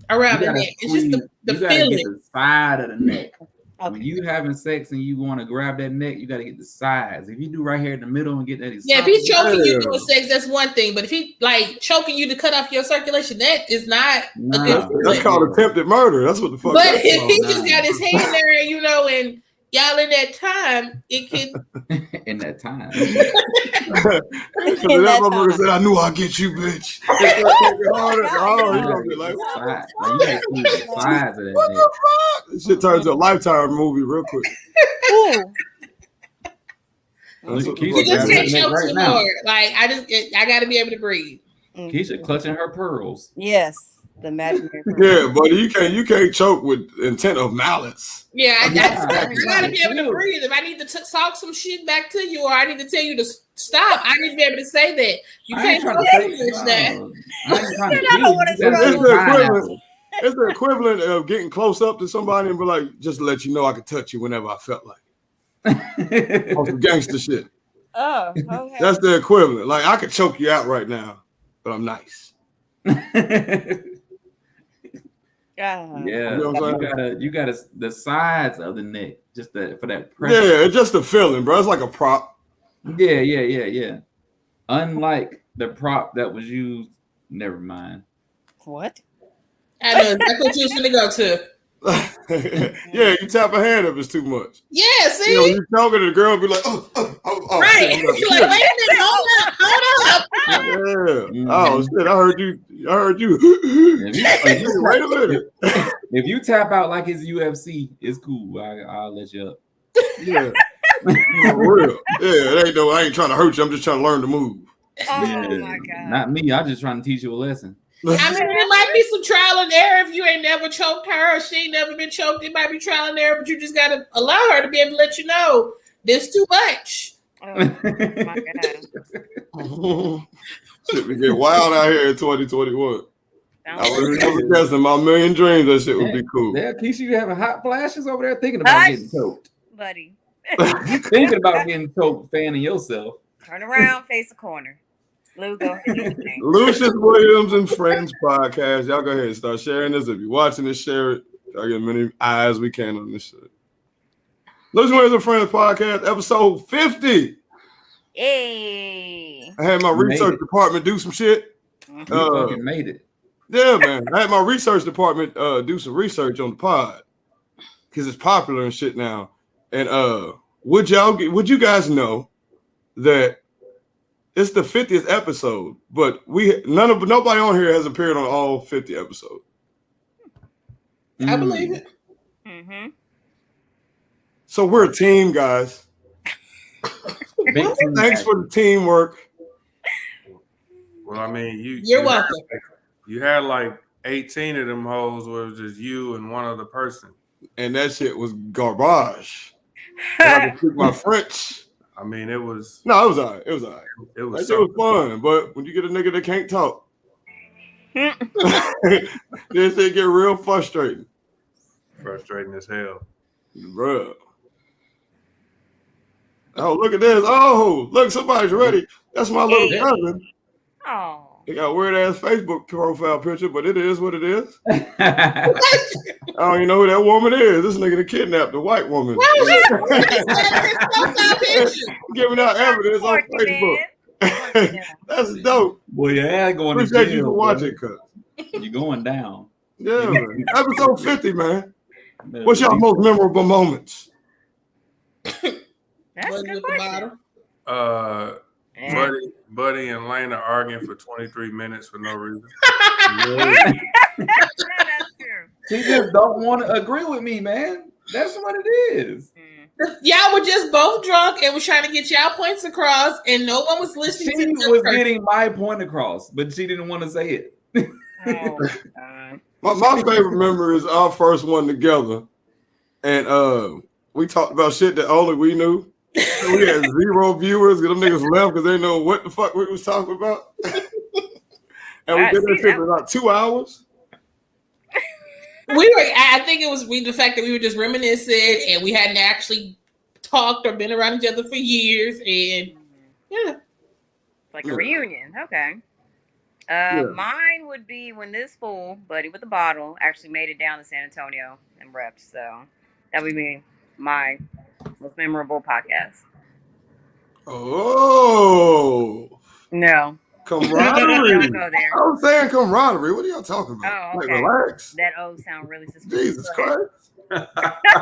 around the neck. It's just the you gotta feeling. get the side of the neck. Okay. When you having sex and you want to grab that neck, you got to get the sides. If you do right here in the middle and get that, Yeah, if he's choking you doing sex, that's one thing. But if he like choking you to cut off your circulation, that is not a good feeling. That's called attempted murder. That's what the fuck. But if he just got his hand there, and and y'all in that time, it can. In that time. That motherfucker said, "I knew I'd get you, bitch." It's harder. Oh, you gonna be like, you can't see the sides of that. What the fuck? This shit turns to a Lifetime movie real quick. Ooh. You just can't choke too hard. Like I got to be able to breathe. Keisha clutching her pearls. Yes, the imaginary. Yeah, but you can't choke with intent of malice. Yeah, I got to be able to breathe. If I need to talk some shit back to you, or I need to tell you to stop, I need to be able to say that. You can't talk that. It's the equivalent of getting close up to somebody and be like, just to let you know I could touch you whenever I felt like. On some gangster shit. Oh, okay. That's the equivalent. Like I could choke you out right now, but I'm nice. Yeah, you gotta the sides of the neck, just for that pressure. Yeah, it's just a feeling, bro. It's like a prop. Yeah. Unlike the prop that was used, never mind. What? I know that's what you was gonna go to. Yeah, you tap a hand if it's too much. Yeah, see, you talking to the girl, and be like, oh, right. You're like, wait a minute, hold up. Yeah. Oh shit, I heard you. Wait a minute. If you tap out like it's UFC, it's cool. I'll let you up. Yeah. For real. Yeah, it ain't I ain't trying to hurt you. I'm just trying to learn to move. Oh my god. Not me. I'm just trying to teach you a lesson. I mean, it might be some trial and error if you ain't never choked her or she ain't never been choked. It might be trial and error, but you just gotta allow her to be able to let you know this too much. Oh my god. Shit, we get wild out here in 2021. I was never guessing my million dreams that shit would be cool. Yeah, Keisha, you having hot flashes over there thinking about getting choked. Buddy. You thinking about getting choked, fanning yourself. Turn around, face the corner. Lou, go ahead. Lucious Williams and Friendz podcast. Y'all go ahead and start sharing this. If you're watching this, share it. Y'all get as many eyes we can on this shit. Lucious Williams and Friendz podcast, episode 50. Hey. I had my research department do some shit. You fucking made it. Yeah, man. I had my research department do some research on the pod because it's popular and shit now. And would you guys know that it's the 50th episode, but nobody on here has appeared on all 50 episodes. I believe it. Mm-hmm. So we're a team, guys. Thanks for the teamwork. Well, I mean, you're welcome. You had like 18 of them hoes where it was just you and one other person. And that shit was garbage. I can speak my French. I mean, it was. No, it was all right. It was all right. It was fun, but when you get a nigga that can't talk, this shit get real frustrating. Frustrating as hell. Bruh. Oh, look at this. Oh, look, somebody's ready. That's my little cousin. Oh. They got a weird ass Facebook profile picture, but it is what it is. I don't even know who that woman is. This nigga that kidnapped the white woman. Giving out evidence on Facebook. That's dope. Boy, your ass going to Appreciate jail, you for watching, cuz. You're going down. Yeah, man. Episode 50, man. What's y'all most memorable moments? That's a good question. Buddy and Lena arguing for 23 minutes for no reason. That's true. She just don't want to agree with me, man. That's what it is. Y'all were just both drunk and was trying to get y'all points across, and no one was listening. She was getting my point across, but she didn't want to say it. My favorite memory is our first one together, and we talked about shit that only we knew. We had 0 viewers because them niggas left because they know what the fuck we was talking about. And we did that shit for about 2 hours. I think it was the fact that we were just reminiscing and we hadn't actually talked or been around each other for years. And yeah. Like a reunion. Okay. Mine would be when this fool, Buddy with the Bottle, actually made it down to San Antonio and repped. So that would be my most memorable podcast. Oh. No. Camaraderie. Don't go there. I'm saying camaraderie. What are y'all talking about? Oh, okay. Like, relax. That O sound really suspicious. Jesus Christ. We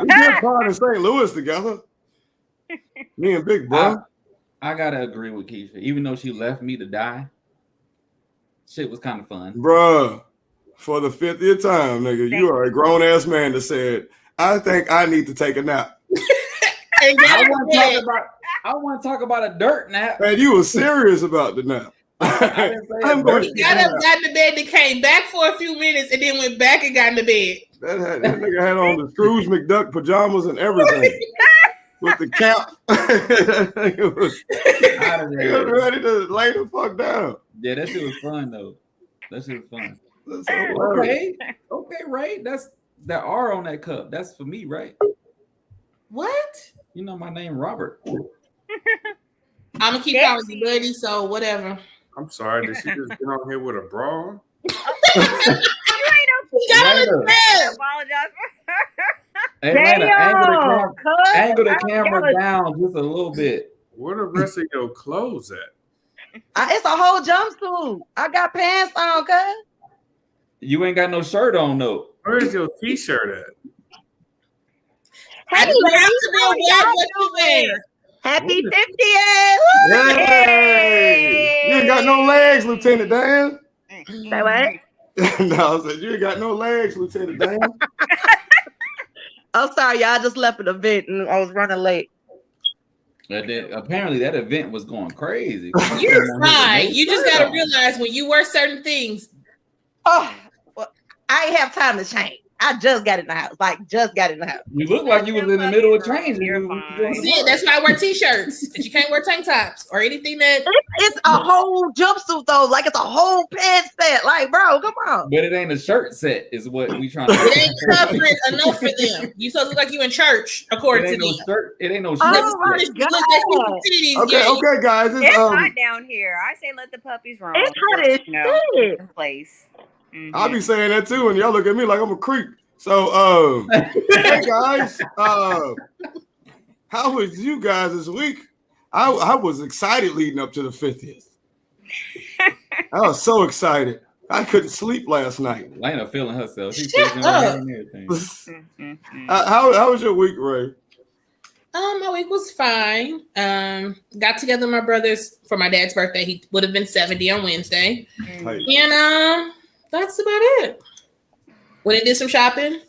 did part in St. Louis together. Me and Big Bro. I gotta agree with Keisha. Even though she left me to die, shit was kind of fun. Bruh, for the 50th time, nigga, you are a grown-ass man that said, I think I need to take a nap. I want to talk about a dirt nap. Man, you were serious about the nap. I'm going to got up, got in the bed, and came back for a few minutes, and then went back and got in the bed. That nigga had on the Scrooge McDuck pajamas and everything. With the cap. He was ready to lay the fuck down. Yeah, that shit was fun, though. That shit was fun. Okay, Ray. That's that R on that cup. That's for me, right? What? You know my name, Robert. I'm going to keep calling you Buddy, so whatever. I'm sorry. Did she just get on here with a bra on? Hey, angle the camera down just a little bit. Where the rest of your clothes at? It's a whole jumpsuit. I got pants on, cuz. You ain't got no shirt on, though. Where's your t-shirt at? Hey, happy 50th! Hey! You ain't got no legs, Lieutenant Dan. Say what? No, I said you ain't got no legs, Lieutenant Dan. I'm sorry, y'all just left an event and I was running late. Apparently that event was going crazy. You're fine. You just got to realize when you wear certain things. Oh, well, I ain't have time to change. I just got in the house. You look like you was in the middle of changing. See, that's why I wear t-shirts. But you can't wear tank tops or anything that. It's a whole jumpsuit though. Like it's a whole pants set. Like, bro, come on. But it ain't a shirt set, is what we trying to. It ain't covering enough for them. You supposed to look like you in church, according to them. It ain't no shirt. Oh my God. Okay, guys. It's hot down here. I say let the puppies roam. It's hot as shit. Place. Mm-hmm. I'll be saying that too, and y'all look at me like I'm a creep. So, hey guys, how was you guys this week? I was excited leading up to the 50th. I was so excited. I couldn't sleep last night. Lena feeling herself. She's taking everything. How was your week, Ray? My week was fine. Got together with my brothers for my dad's birthday. He would have been 70 on Wednesday. And that's about it. Went and did some shopping.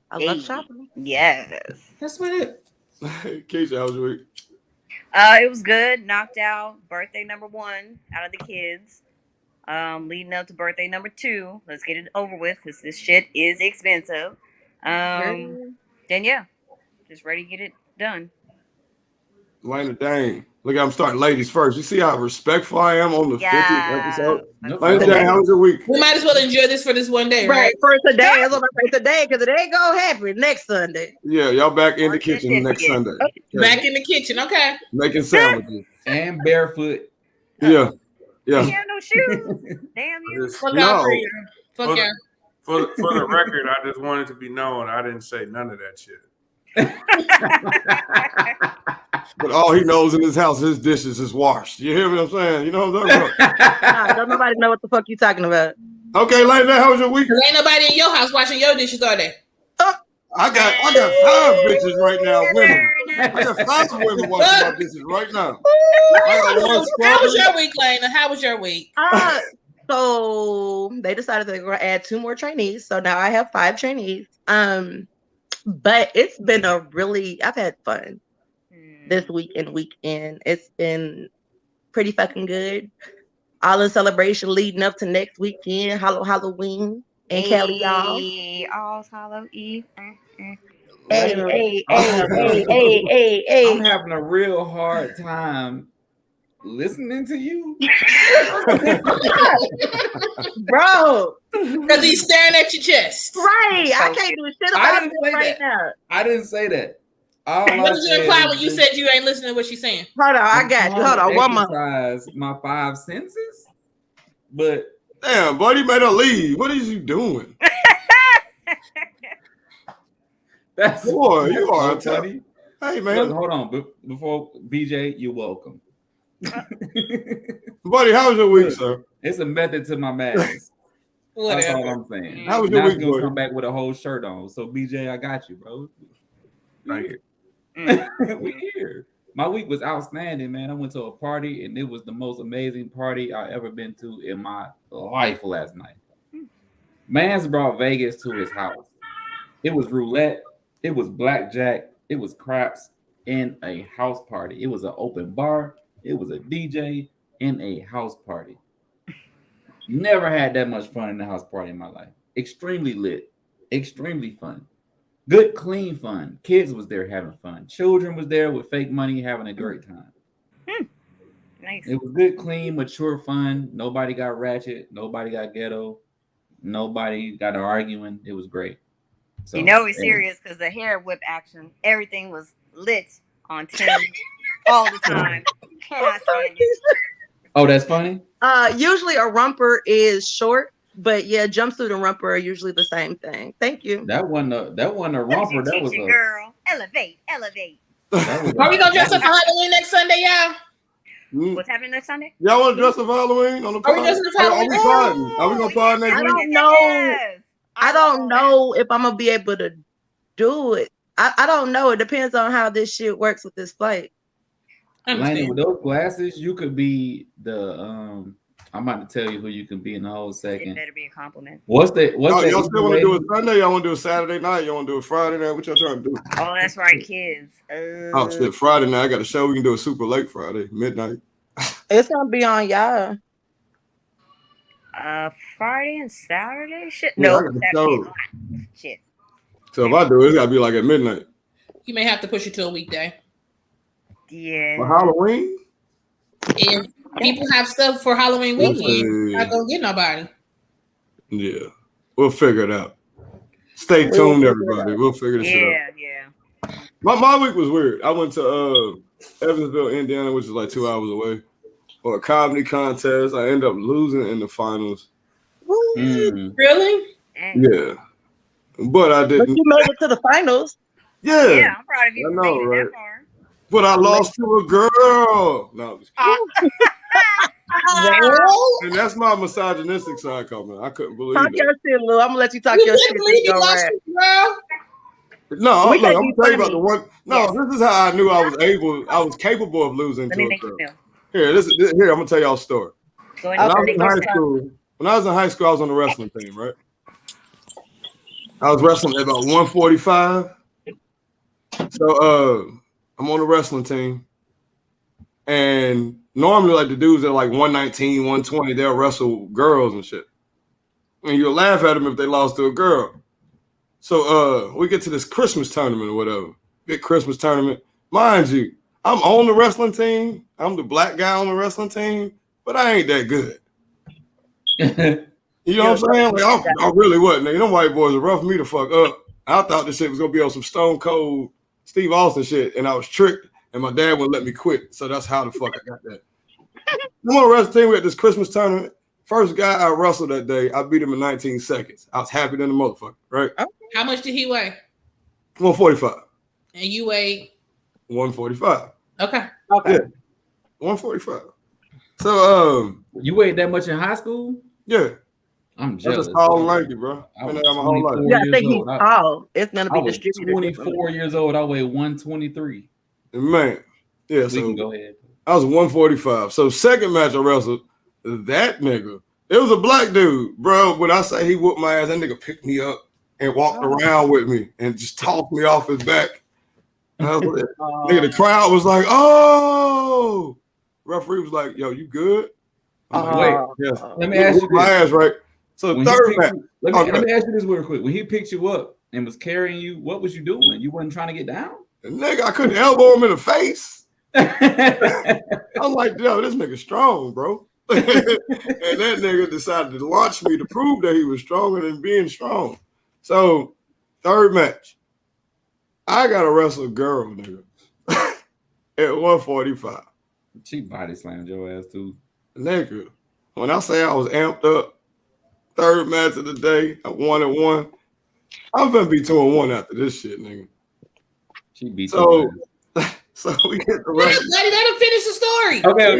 I love shopping. Yes. That's about it. Keisha, how was your week? It was good. Knocked out birthday number 1 out of the kids. Leading up to birthday number 2. Let's get it over with because this shit is expensive. Then yeah, just ready to get it done. Lena, dang. Look, I'm starting ladies first. You see how respectful I am on the 50th episode? Lena, dang, how was your week? We might as well enjoy this for this one day, right? For today. That's what I say today, because it ain't gonna happen next Sunday. Yeah, y'all back in the kitchen next Sunday. Okay. Back in the kitchen, okay. Making sandwiches. And barefoot. Yeah. You have no shoes. Damn you. Fuck out for you. Fuck yeah. For the record, I just wanted to be known I didn't say none of that shit. But all he knows in his house, his dishes is washed. You hear what I'm saying? You know what I'm talking about? Don't nobody know what the fuck you talking about. Okay, Lena, how was your week? Ain't nobody in your house washing your dishes, are they? I got 5 bitches right now, women. I got 5 women washing my dishes right now. How was your week, Lena? How was your week? So they decided they're going to add 2 more trainees. So now I have 5 trainees. But it's been I've had fun this week and weekend. It's been pretty fucking good. All in celebration leading up to next weekend, Halloween in Cali, y'all. All Hallow Eve. Hey. I'm having a real hard time listening to you. Bro. Because he's staring at your chest. Right. I can't do shit about this right now. I didn't say that. What did you imply when you said you ain't listening to what she's saying? Hold on, I got you. Hold on, one more. My 5 senses, but Damn, buddy, made her leave. What is you doing? That's Boy, you are so funny. Hey, man. Look, hold on. Before BJ, you're welcome. Buddy, how was your week, sir? It's a method to my madness. That's all I'm saying. How was your week, gonna buddy? come back with a whole shirt on. So BJ, I got you, bro. Thank you. We here. My week was outstanding, man. I went to a party and it was the most amazing party I ever been to in my life last night. Man's brought Vegas to his house. It was roulette, it was blackjack, it was craps in a house party. It was an open bar, it was a DJ in a house party. Never had that much fun in a house party in my life. Extremely lit, extremely fun. Good, clean fun. Kids was there having fun. Children was there with fake money having a great time. Nice. It was good, clean, mature fun. Nobody got ratchet. Nobody got ghetto. Nobody got arguing. It was great. So, you know it's serious because the hair whip action, everything was lit on 10 all the time. You cannot stand it. Oh, that's funny? Usually a romper is short, but yeah, jumpsuit and romper are usually the same thing. Thank you. That wasn't a romper. That was a girl. Elevate. Are we gonna dress up for Halloween next Sunday, y'all? What's happening next Sunday? Y'all want to dress up for Halloween on the Are we dressing up for Halloween? Are we gonna party next I week? don't know. I don't know if I'm gonna be able to do it. I don't know. It depends on how this shit works with this flight. Landon, with those glasses, you could be the I'm about to tell you who you can be in a whole second. It better be a compliment. What's that? Y'all still want to do it Sunday? Y'all want to do it Saturday night? Y'all want to do it Friday night? What y'all trying to do? Oh, that's right, kids. Oh shit, Friday night. I got a show. We can do it super late Friday, midnight. It's gonna be on y'all. Friday and Saturday? Shit. Yeah, No, I got the Saturday. show. Shit. So if I do it, it's gotta be like at midnight. You may have to push it to a weekday. Yeah. For Halloween? If people have stuff for Halloween weekend, you're not gonna get nobody. Yeah. We'll figure it out. Stay tuned, everybody. We'll figure this shit out. Yeah. My week was weird. I went to Evansville, Indiana, which is like 2 hours away, for a comedy contest. I ended up losing in the finals. Really? Yeah. But I didn't. But you made it to the finals. Yeah. Yeah, I'm proud of you. I know, for making it right? that far. But I lost to a girl. No, I'm just kidding. And that's my misogynistic side coming. I couldn't believe Talk it. your shit, Lou. I'm gonna let you talk your shit. No, We look, I'm think gonna tell you you about the one. No, Yes. this is how I knew I was capable of losing Let to me a make you girl. feel. Here, I'm gonna tell y'all a story. Go When ahead. I was in Make high your school, I was on the wrestling team, right? I was wrestling at about 145. So I'm on the wrestling team. And normally, like the dudes that are like 119, 120, they'll wrestle girls and shit. And you'll laugh at them if they lost to a girl. So we get to this Christmas tournament or whatever. Big Christmas tournament. Mind you, I'm on the wrestling team. I'm the black guy on the wrestling team, but I ain't that good. You know what I'm saying? Like, I really wasn't. Them white boys are rough me to fuck up. I thought this shit was gonna be on some Stone Cold Steve Austin shit, and I was tricked, and my dad wouldn't let me quit. So that's how the fuck I got that. I'm on the wrestling team. We had this Christmas tournament. First guy I wrestled that day, I beat him in 19 seconds. I was happy than the motherfucker, right? How much did he weigh? 145. And you weighed 145. Okay. Yeah. 145. So you weighed that much in high school? Yeah. I'm jealous. That's tall and lanky, bro. I was my whole life. You gotta think he's tall. It's gonna be I was distributed. 24 years old. I weighed 123. Man. Yeah, We so can go ahead. I was 145. So second match I wrestled, that nigga, it was a black dude, bro. When I say he whooped my ass, that nigga picked me up and walked around with me and just tossed me off his back. And I was like, nigga, the crowd was like, oh. Referee was like, yo, you good? Wait, yes. Let me ask you my this. ass, right? So When third he match. picked let me ask you this real quick. When he picked you up and was carrying you, what was you doing? You wasn't trying to get down? Nigga, I couldn't elbow him in the face. I'm like, yo, this nigga strong, bro. And that nigga decided to launch me to prove that he was stronger than being strong. So, third match, I gotta wrestle a girl, nigga, at 145. She body slammed your ass too. Nigga, when I say I was amped up, Third match of the day. I 1-1. I'm gonna be 2-1 after this shit, nigga. She beat so we get the wrestling. Buddy, let him finish the story. Okay.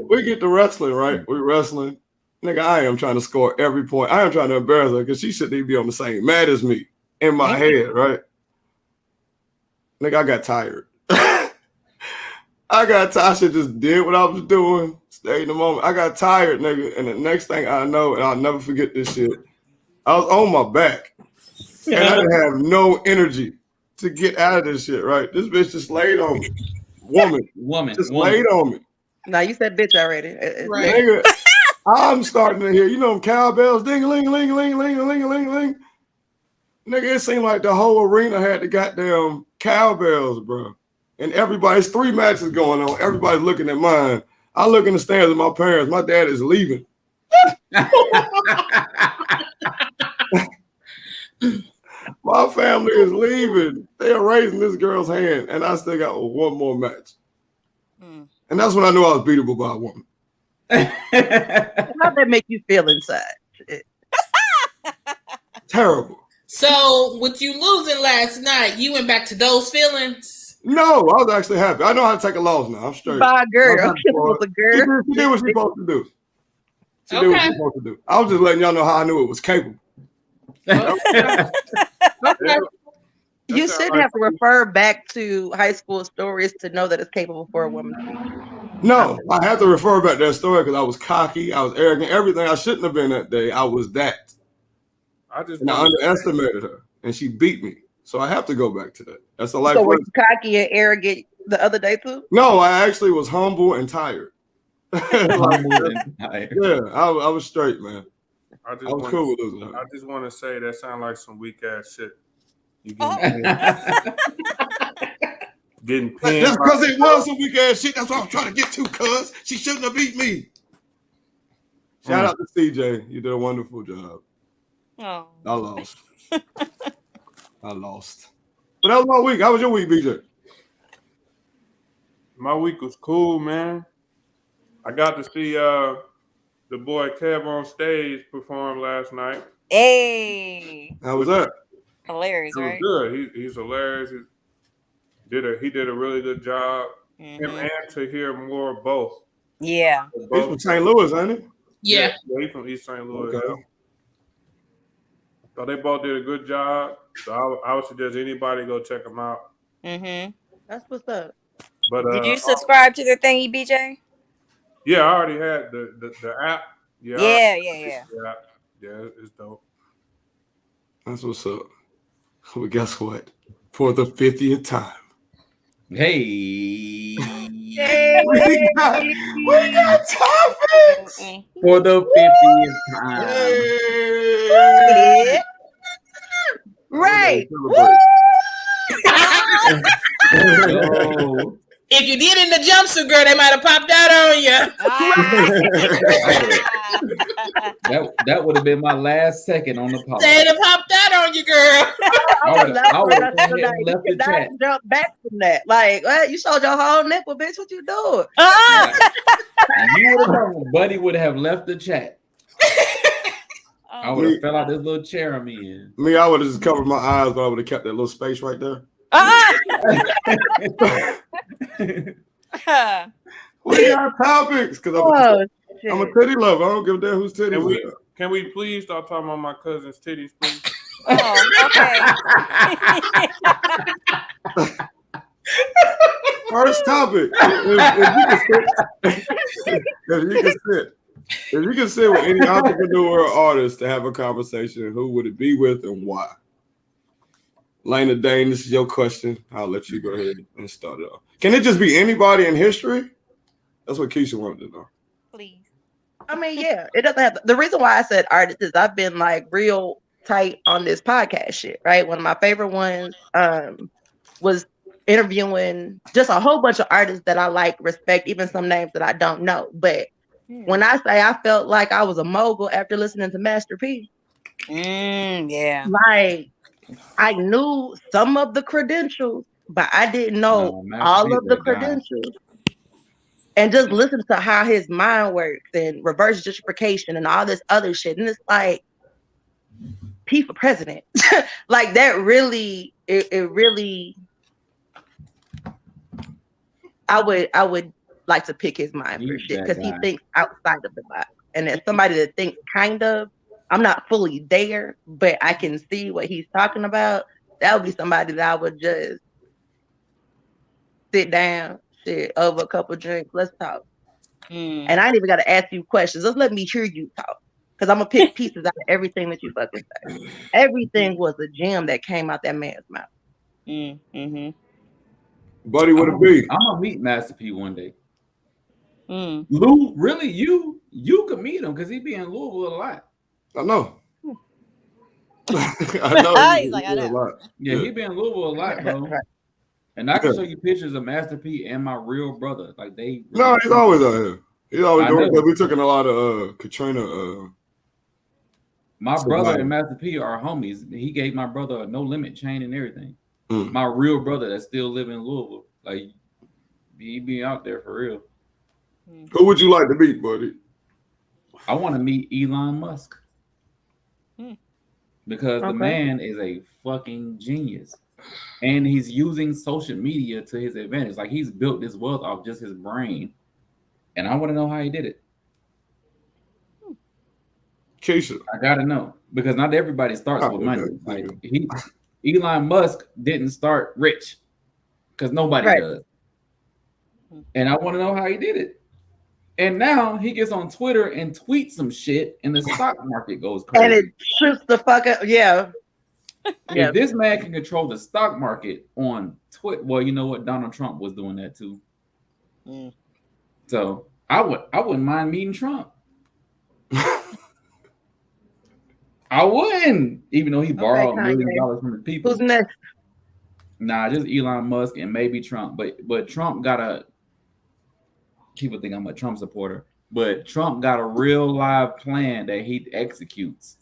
We get the wrestling, right? We wrestling. Nigga, I am trying to score every point. I am trying to embarrass her because she shouldn't even be on the same mat as me in my head, right? Nigga, I got tired. I should just did what I was doing. Stay in the moment. I got tired, nigga. And the next thing I know, and I'll never forget this shit, I was on my back. And I didn't have no energy to get out of this shit, right? This bitch just laid on me. Woman. Just laid on me. Now you said bitch already. Right. Nigga, I'm starting to hear, you know, cowbells, ding-a-ling-a-ling-a-ling-a-ling-a-ling-a-ling. Nigga, it seemed like the whole arena had the goddamn cowbells, bro. And everybody's 3 matches going on. Everybody's looking at mine. I look in the stands at my parents. My dad is leaving. My family is leaving. They are raising this girl's hand, and I still got one more match. And that's when I knew I was beatable by a woman. How'd that make you feel inside? Terrible. So, with you losing last night, you went back to those feelings? No, I was actually happy. I know how to take a loss now. I'm straight. By a girl. It was a girl. She did what she was supposed to do. She did what she was supposed to do. I was just letting y'all know how I knew it was capable. Okay. You shouldn't have to refer back to high school stories to know that it's capable for a woman. No, I have to refer back to that story because I was cocky, I was arrogant, everything I shouldn't have been that day. I was that. I underestimated her, and she beat me. So I have to go back to that. That's a life. So were you cocky and arrogant the other day too? No, I actually was humble and tired. Yeah, I was straight, man. I was cool with those. I just want to say that sounds like some weak ass shit. You getting pinned. Just because it was some weak ass shit. That's what I was trying to get to, cuz she shouldn't have beat me. Shout out to CJ. You did a wonderful job. Oh. I lost. But that was my week. How was your week, BJ? My week was cool, man. I got to see the boy Kev on stage perform last night. Hey. How was that? Hilarious, it was right? Good. He's hilarious. He did a really good job. Him and to hear more of both. Yeah. He's from St. Louis, ain't he? Yeah. He's from East St. Louis. Okay. So they both did a good job. So I would suggest anybody go check them out. That's what's up. But did you subscribe to their thingy, BJ? Yeah, I already had the app. Yeah. Yeah, it's dope. That's what's up. Well, guess what? For the 50th time. Hey. We got topics. For the 50th time. Hey. Right. If you did in the jumpsuit, girl, they might have popped out on you. that would have been my last second on the pod. They'd have popped out on you, girl. I would have left the chat. Jump back from that. Like, well, you showed your whole nipple, bitch. What you doing? You would have known. Buddy would have left the chat. I would have fell out this little chair I'm in. Me, I would have just covered my eyes, but I would have kept that little space right there. We got topics because I'm a titty lover. I don't give a damn whose titties. Can we please stop talking about my cousin's titties, please? Oh, okay. First topic. If you can sit with any entrepreneur or artist to have a conversation, who would it be with and why? Lena Dane, this is your question. I'll let you go ahead and start it off. Can it just be anybody in history? That's what Keisha wanted to know. Please. I mean, yeah, it doesn't have the reason why I said artist is I've been like real tight on this podcast shit, right? One of my favorite ones was interviewing just a whole bunch of artists that I like, respect, even some names that I don't know. But when I say I felt like I was a mogul after listening to Master P, yeah, like I knew some of the credentials, but I didn't know all of the credentials. And just listen to how his mind works and reverse gentrification and all this other shit. And it's like, P for president. Like that really, it really. I would like to pick his mind for shit because he thinks outside of the box, and as somebody that thinks kind of, I'm not fully there, but I can see what he's talking about. That would be somebody that I would just sit down, shit, over a couple drinks. Let's talk. And I ain't even got to ask you questions. Just let me hear you talk. Because I'm going to pick pieces out of everything that you fucking say. Everything was a gem that came out that man's mouth. Mm-hmm. Buddy, what it be? I'm going to meet Master P one day. Lou, really, you could meet him because he be in Louisville a lot. I know. I know. He's like, I know. A lot. Yeah, he be in Louisville a lot, bro. And I can show you pictures of Master P and my real brother. Like they. No, he's always out here. He's always doing that. We took in a lot of Katrina. My brother and Master P are homies. He gave my brother a no limit chain and everything. My real brother that still live in Louisville. Like he be out there for real. Who would you like to meet, buddy? I want to meet Elon Musk. Because the man is a fucking genius. And he's using social media to his advantage. Like he's built this wealth off just his brain. And I want to know how he did it. Keisha. I gotta know. Because not everybody starts with money. Like Elon Musk didn't start rich. Because nobody does. And I want to know how he did it. And now he gets on Twitter and tweets some shit, and the stock market goes crazy. And it shoots the fuck up. Yeah. If this man can control the stock market on Twitter, well, you know what? Donald Trump was doing that too. So I wouldn't mind meeting Trump. I wouldn't, even though he borrowed $1 million from the people. Who's next? Nah, just Elon Musk and maybe Trump. But Trump got a. People think I'm a Trump supporter, but Trump got a real live plan that he executes.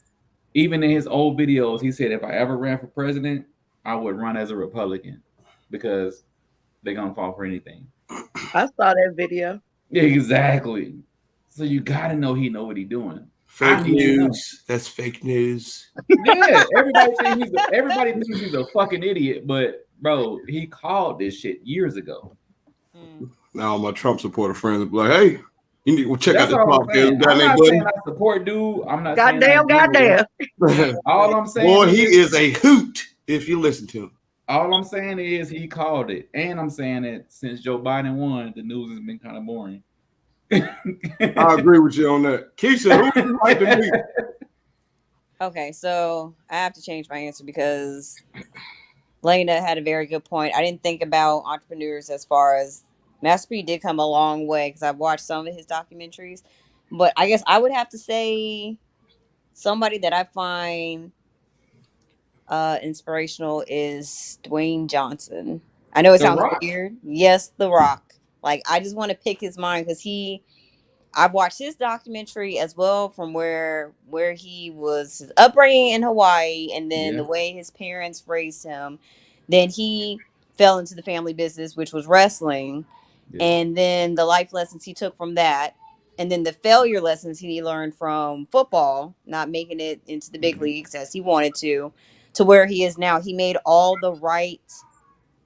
Even in his old videos, he said, if I ever ran for president, I would run as a Republican because they're going to fall for anything. I saw that video. Exactly. So you got to know he know what he's doing. Fake news. That's fake news. Yeah, everybody thinks he's a fucking idiot, but bro, he called this shit years ago. Now my Trump supporter friends will be like, hey, you need to check out the podcast. I'm not saying I support dude. I'm not goddamn. All I'm saying boy, he is a hoot if you listen to him. All I'm saying is he called it. And I'm saying that since Joe Biden won, the news has been kind of boring. I agree with you on that. Keisha, who would you like to meet? Okay, so I have to change my answer because Lena had a very good point. I didn't think about entrepreneurs as far as Master P did come a long way because I've watched some of his documentaries. But I guess I would have to say somebody that I find inspirational is Dwayne Johnson. I know it sounds weird. Yes, The Rock. Like, I just want to pick his mind because I've watched his documentary as well from where he was, his upbringing in Hawaii, and then the way his parents raised him. Then he fell into the family business, which was wrestling. And then the life lessons he took from that. And then the failure lessons he learned from football, not making it into the big leagues as he wanted to where he is now. He made all the right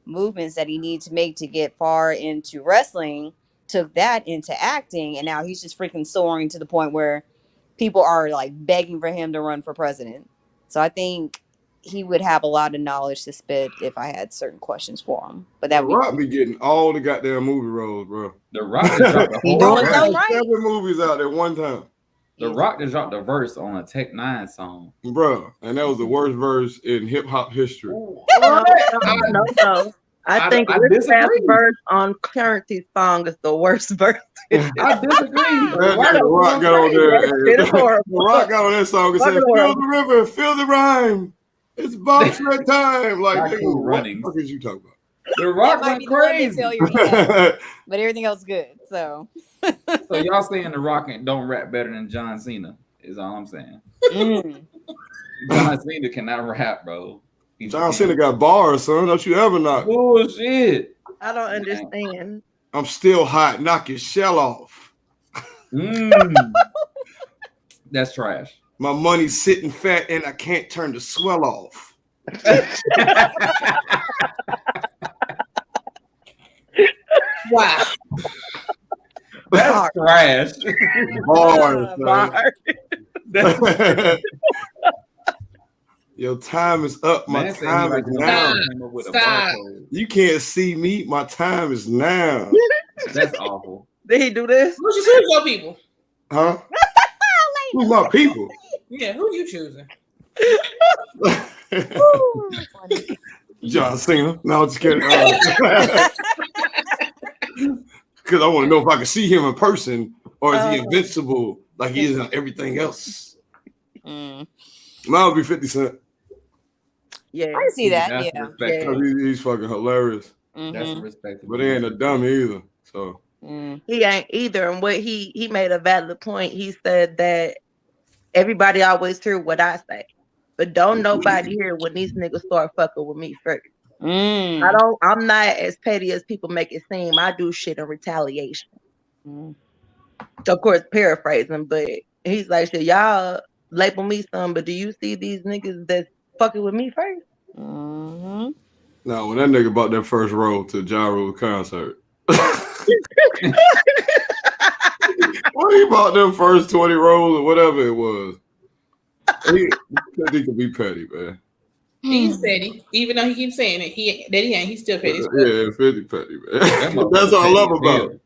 movements that he needed to make to get far into wrestling, took that into acting, and now he's just freaking soaring to the point where people are like begging for him to run for president. So I think he would have a lot of knowledge to spit if I had certain questions for him. But that would Rock be getting all the goddamn movie roles, bro. The Rock just dropped he doing something right. 7 movies out at one time. The Rock just dropped a verse on a Tech 9 song, bro, and that was the worst verse in hip hop history. No. I think this past verse on Currency's song is the worst verse. I disagree. The Rock got on there. The Rock got on that song and said, "Feel the river, feel the rhyme. It's bobsled time." Like, what the fuck is you talking about? The Rock went crazy, but everything else good. So y'all saying The Rock don't rap better than John Cena is all I'm saying. John Cena cannot rap, bro. John Cena got bars, son. Don't you ever knock. Bullshit. I don't understand. I'm still hot. Knock your shell off. That's trash. My money's sitting fat and I can't turn the swell off. Wow. That's trash. Bars, Your time is up. My Man, time is now. Stop. You can't see me. My time is now. That's awful. Did he do this? Who's your people? Huh? Who's my people? Yeah, who you choosing? John Cena. No, just kidding. Because I want to know if I can see him in person or is he invincible like he is on everything else. Mine would be 50 Cent. Yeah, I see that. That's Yeah. respectable. He's fucking hilarious. That's respectable. But he ain't a dummy either. So he ain't either. And what he made a valid point. He said that everybody always hear what I say, but don't nobody hear when these niggas start fucking with me first. I'm not as petty as people make it seem. I do shit in retaliation. Of course, paraphrasing, but he's like, shit, y'all label me some, but do you see these niggas that's fucking with me first? No, when that nigga bought that first row to Ja Rule concert. When he bought them first 20 rolls or whatever it was, he could be petty, man. He's petty, even though he keeps saying it. He ain't. He's still petty. Yeah, 50 petty, man. That's what I love about him.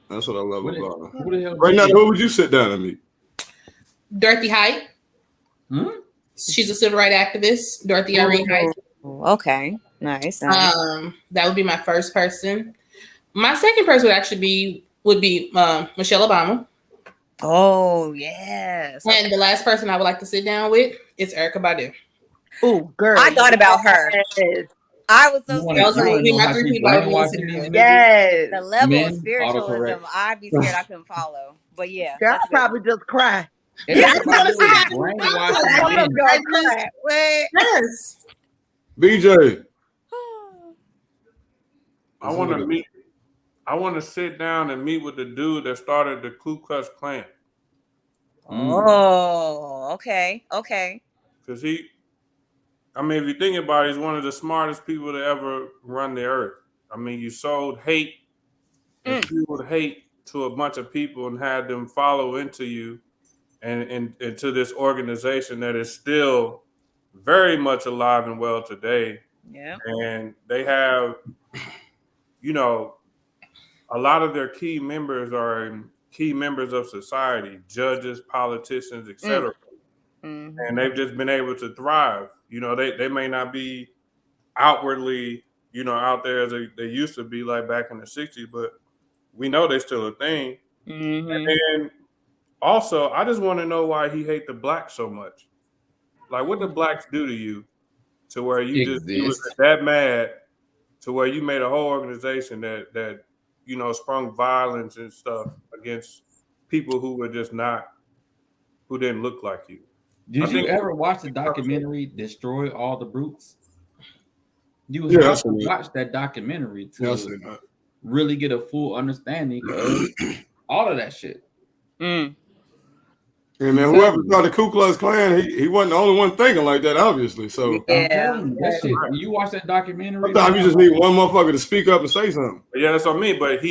That's what I love about him. Right now, who would you sit down and meet? Dorothy Height. She's a civil rights activist. Dorothy Irene Height. Okay, nice. That would be my first person. My second person would be Michelle Obama. Oh yes. And the last person I would like to sit down with is Erykah Badu. Oh, girl! I thought about her. I was so Those would be my three people. Yes. The level of spiritualism, I'd be scared I couldn't follow. But yeah, I'd probably just cry. Yes. BJ. I want to sit down and meet with the dude that started the Ku Klux Klan. Oh, okay. Because if you think about it, he's one of the smartest people to ever run the earth. I mean, you sold hate and fueled hate to a bunch of people and had them follow into you and into this organization that is still very much alive and well today. Yeah. And they have, a lot of their key members are key members of society, judges, politicians, etc. And they've just been able to thrive. They may not be outwardly, out there as they used to be like back in the 60s, but we know they're still a thing. And then also, I just want to know why he hate the blacks so much. Like, what did blacks do to you to where you was that mad to where you made a whole organization that sprung violence and stuff against people who were just who didn't look like you. Did you ever watch the documentary Destroy All the Brutes? You have to watch that documentary to really get a full understanding of all of that shit. Yeah, man, whoever started the Ku Klux Klan, he wasn't the only one thinking like that, obviously. So that shit, when you watch that documentary, sometimes you just need one motherfucker to speak up and say something. Yeah, that's what I mean. But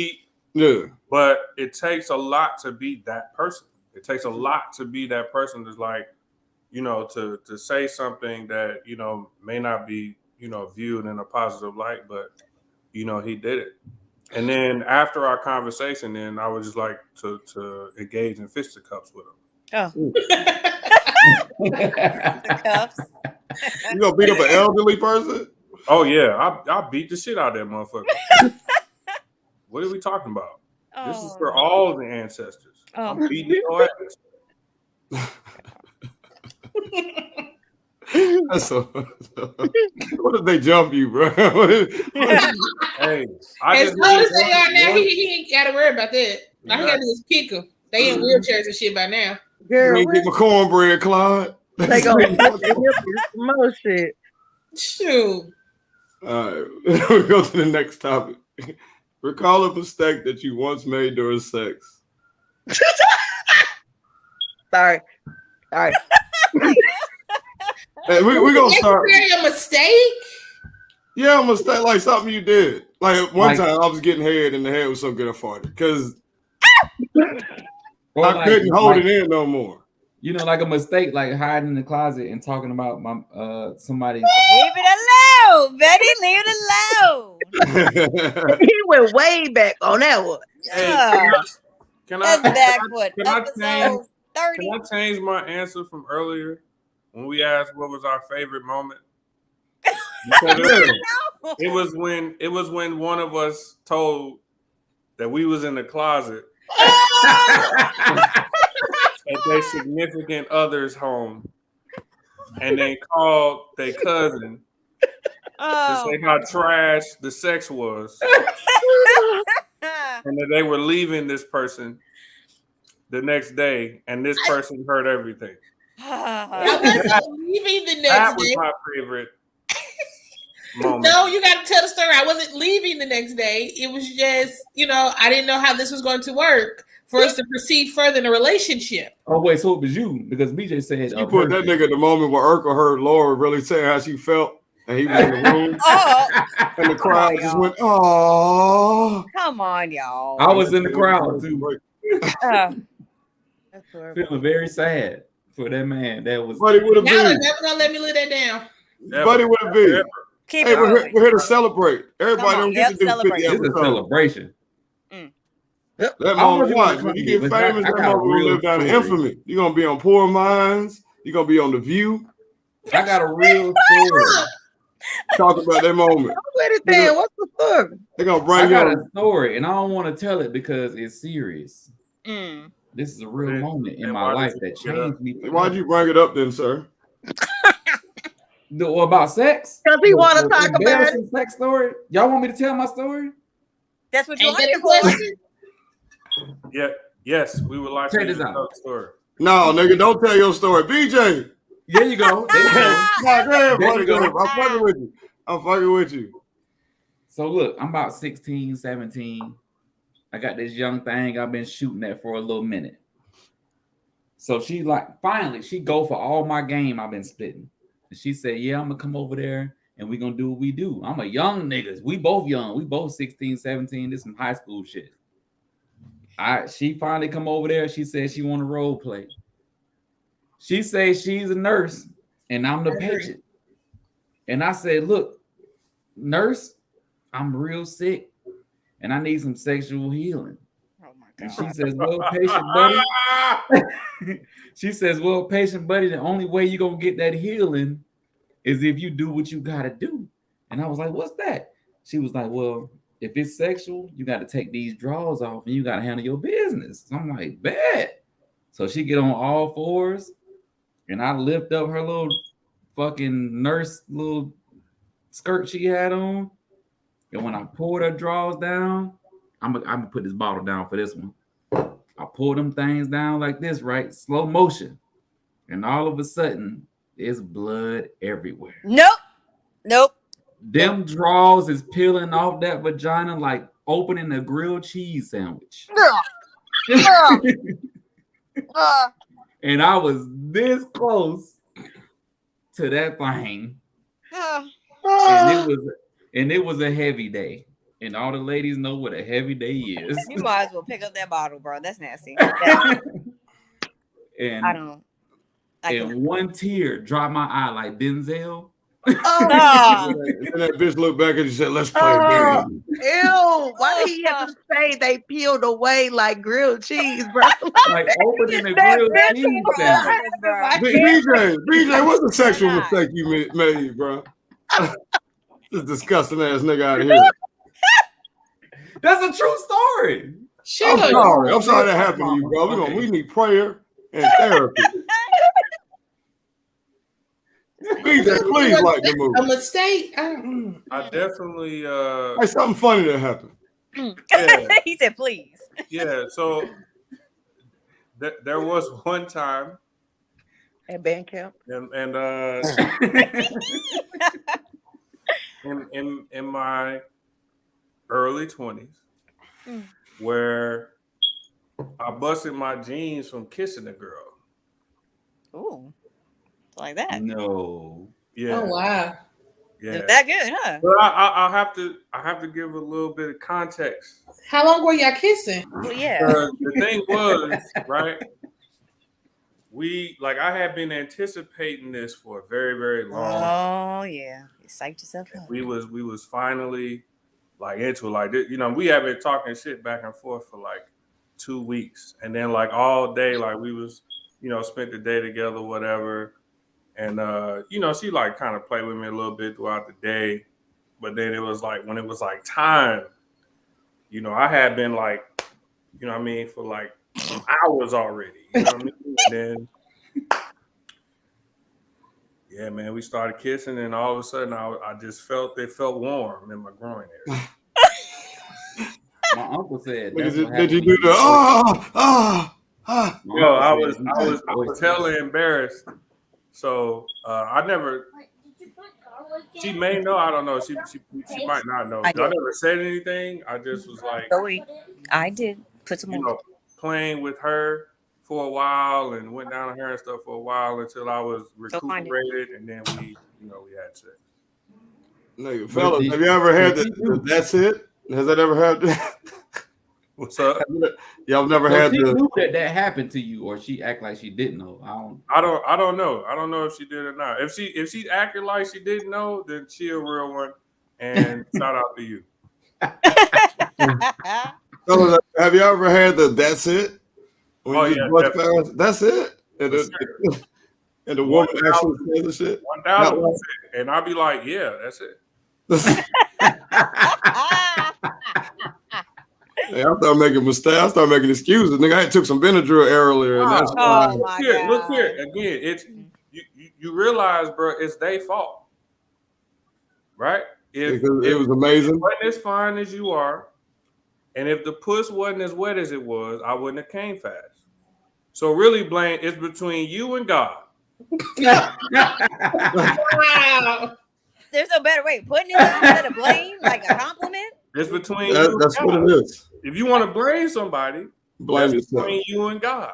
but it takes a lot to be that person. It takes a lot to be that person that's like, to say something that, may not be, viewed in a positive light, but, he did it. And then after our conversation, then I would just like to engage in fisticuffs with him. Oh. Cuffs. You gonna beat up an elderly person? Oh yeah, I'll beat the shit out of that motherfucker. What are we talking about? This is for all the ancestors. I'm beating your ass. That's what if they jump you, bro? Hey, as long as they are now, he ain't gotta worry about that. All he gotta do is kick them. They in wheelchairs and shit by now. Girl, you get my cornbread, Claude. They gonna more shit. Shoot. All right, we go to the next topic. Recall a mistake that you once made during sex. Sorry. Hey, we gonna start. A mistake? Yeah, a mistake, like something you did. Like one time, I was getting head, and the head was so good I farted because I couldn't hold it in no more. You know, like a mistake, like hiding in the closet and talking about my somebody. Leave it alone, Betty. Leave it alone. He went way back on that one. That's backfoot. Episode 30. Can I change my answer from earlier when we asked what was our favorite moment? It was when one of us told that we was in the closet at their significant other's home, and they called their cousin to say how trash the sex was, and that they were leaving this person the next day, and this person heard everything. Leaving the next That was day. my favorite moment. No, you got to tell the story. I wasn't leaving the next day. It was just, I didn't know how this was going to work for us to proceed further in a relationship. Oh, wait, so it was you, because BJ said you put that nigga at the moment where Urkel heard Laura really say how she felt, and he was in the room, and the crowd just went, "Oh, come on, y'all." I was in the crowd too, feeling very sad for that man. That was. Buddy would have been. Y'all are never gonna let me live that down. Buddy would have been. Hey, we're here to celebrate. Everybody don't get to do 50 episodes. This is a celebration. That moment, watch. When you get famous, that moment will live down in infamy. You're going to be on Poor Minds. You're going to be on The View. I got a real story. Talk about that moment. What's the story? They're going to bring you a story, and I don't want to tell it because it's serious. This is a real moment in my life that changed me. Why'd you bring it up then, sir? About sex? Because he want to talk about it. Sex story? Y'all want me to tell my story? That's what you're looking for. Yeah. Yes, we would like to tell the story. No, nigga, don't tell your story. BJ. There you go. There you go. Go ahead, buddy. Go ahead. I'm fucking with you. So look, I'm about 16, 17. I got this young thing I've been shooting at for a little minute. So she finally, she go for all my game I've been spitting. And she said, yeah, I'm going to come over there and we're going to do what we do. I'm a young niggas. We both young. We both 16, 17. This is some high school shit. She finally come over there. She said she want to role play. She says she's a nurse and I'm the patient. And I said, look, nurse, I'm real sick and I need some sexual healing. Oh my God. And she says, well, patient buddy. She says, well, patient buddy, the only way you're going to get that healing is if you do what you got to do. And I was like, what's that? She was like, well, if it's sexual, you got to take these drawers off and you got to handle your business. So I'm like, bet. So she get on all fours and I lift up her little fucking nurse little skirt she had on. And when I pulled her drawers down, I'm gonna put this bottle down for this one. I pull them things down like this, right? Slow motion. And all of a sudden, there's blood everywhere. Nope. Them drawers is peeling off that vagina like opening a grilled cheese sandwich. And I was this close to that thing. And it was a heavy day. And all the ladies know what a heavy day is. You might as well pick up that bottle, bro. That's nasty. And one tear dropped my eye like Denzel. And that bitch looked back and she said, let's play a game. Ew. Why did he have to say they peeled away like grilled cheese, bro? Like opening a grilled cheese sandwich. BJ, what's the sexual mistake you made, bro? This disgusting ass nigga out of here. That's a true story. I'm sorry that happened to you, bro. We need prayer and therapy. BJ, please like the movie. A mistake? I definitely hey, something funny that happened. Yeah. He said please. Yeah, so there was one time at band camp. And in my early 20s, where I busted my jeans from kissing a girl. Ooh, like that. No. Yeah. Oh wow. Yeah. Is that good, huh? But I have to give a little bit of context. How long were y'all kissing? Well, yeah. The thing was, right? I had been anticipating this for a very, very long time. Oh yeah, you psyched yourself up. We was finally like into like this. You know, we had been talking shit back and forth for like 2 weeks, and then like all day, like we was, spent the day together, whatever. And she like kind of played with me a little bit throughout the day, but then it was like when it was like time, I had been like, for like hours already. You know what I mean? And then, yeah, man, we started kissing, and all of a sudden, I just felt warm in my groin area. My uncle said. Did you do the No, I was hella embarrassed. So I never. She may know. I don't know. She might not know. I never said anything. I just was like. I did put some. Playing with her for a while and went down on her and stuff for a while until I was recuperated, and then we had sex. Nigga, fellas, have you ever had that's it? Has that ever happened? What's up? Y'all never had she knew that happened to you, or she act like she didn't know? I don't know. I don't know if she did or not. If she acted like she didn't know, then she a real one. And shout out to you. Fellas, have you ever had that's it? When that's it. And the woman actually says the shit. 1,000%. And I'll be like, yeah, that's it. Hey, I started making mistakes. I started making excuses. Nigga, I took some Benadryl earlier, and that's my God. Look here. Again, it's you realize, bro, it's their fault, right? If it was amazing. If wasn't as fine as you are, and if the puss wasn't as wet as it was, I wouldn't have came fast. So really, blame it's between you and God. Wow. There's no better way. Putting it down instead of blame, like a compliment. It's between you and that's God. what it is. If you want to blame somebody, blame it's yourself. between you and God.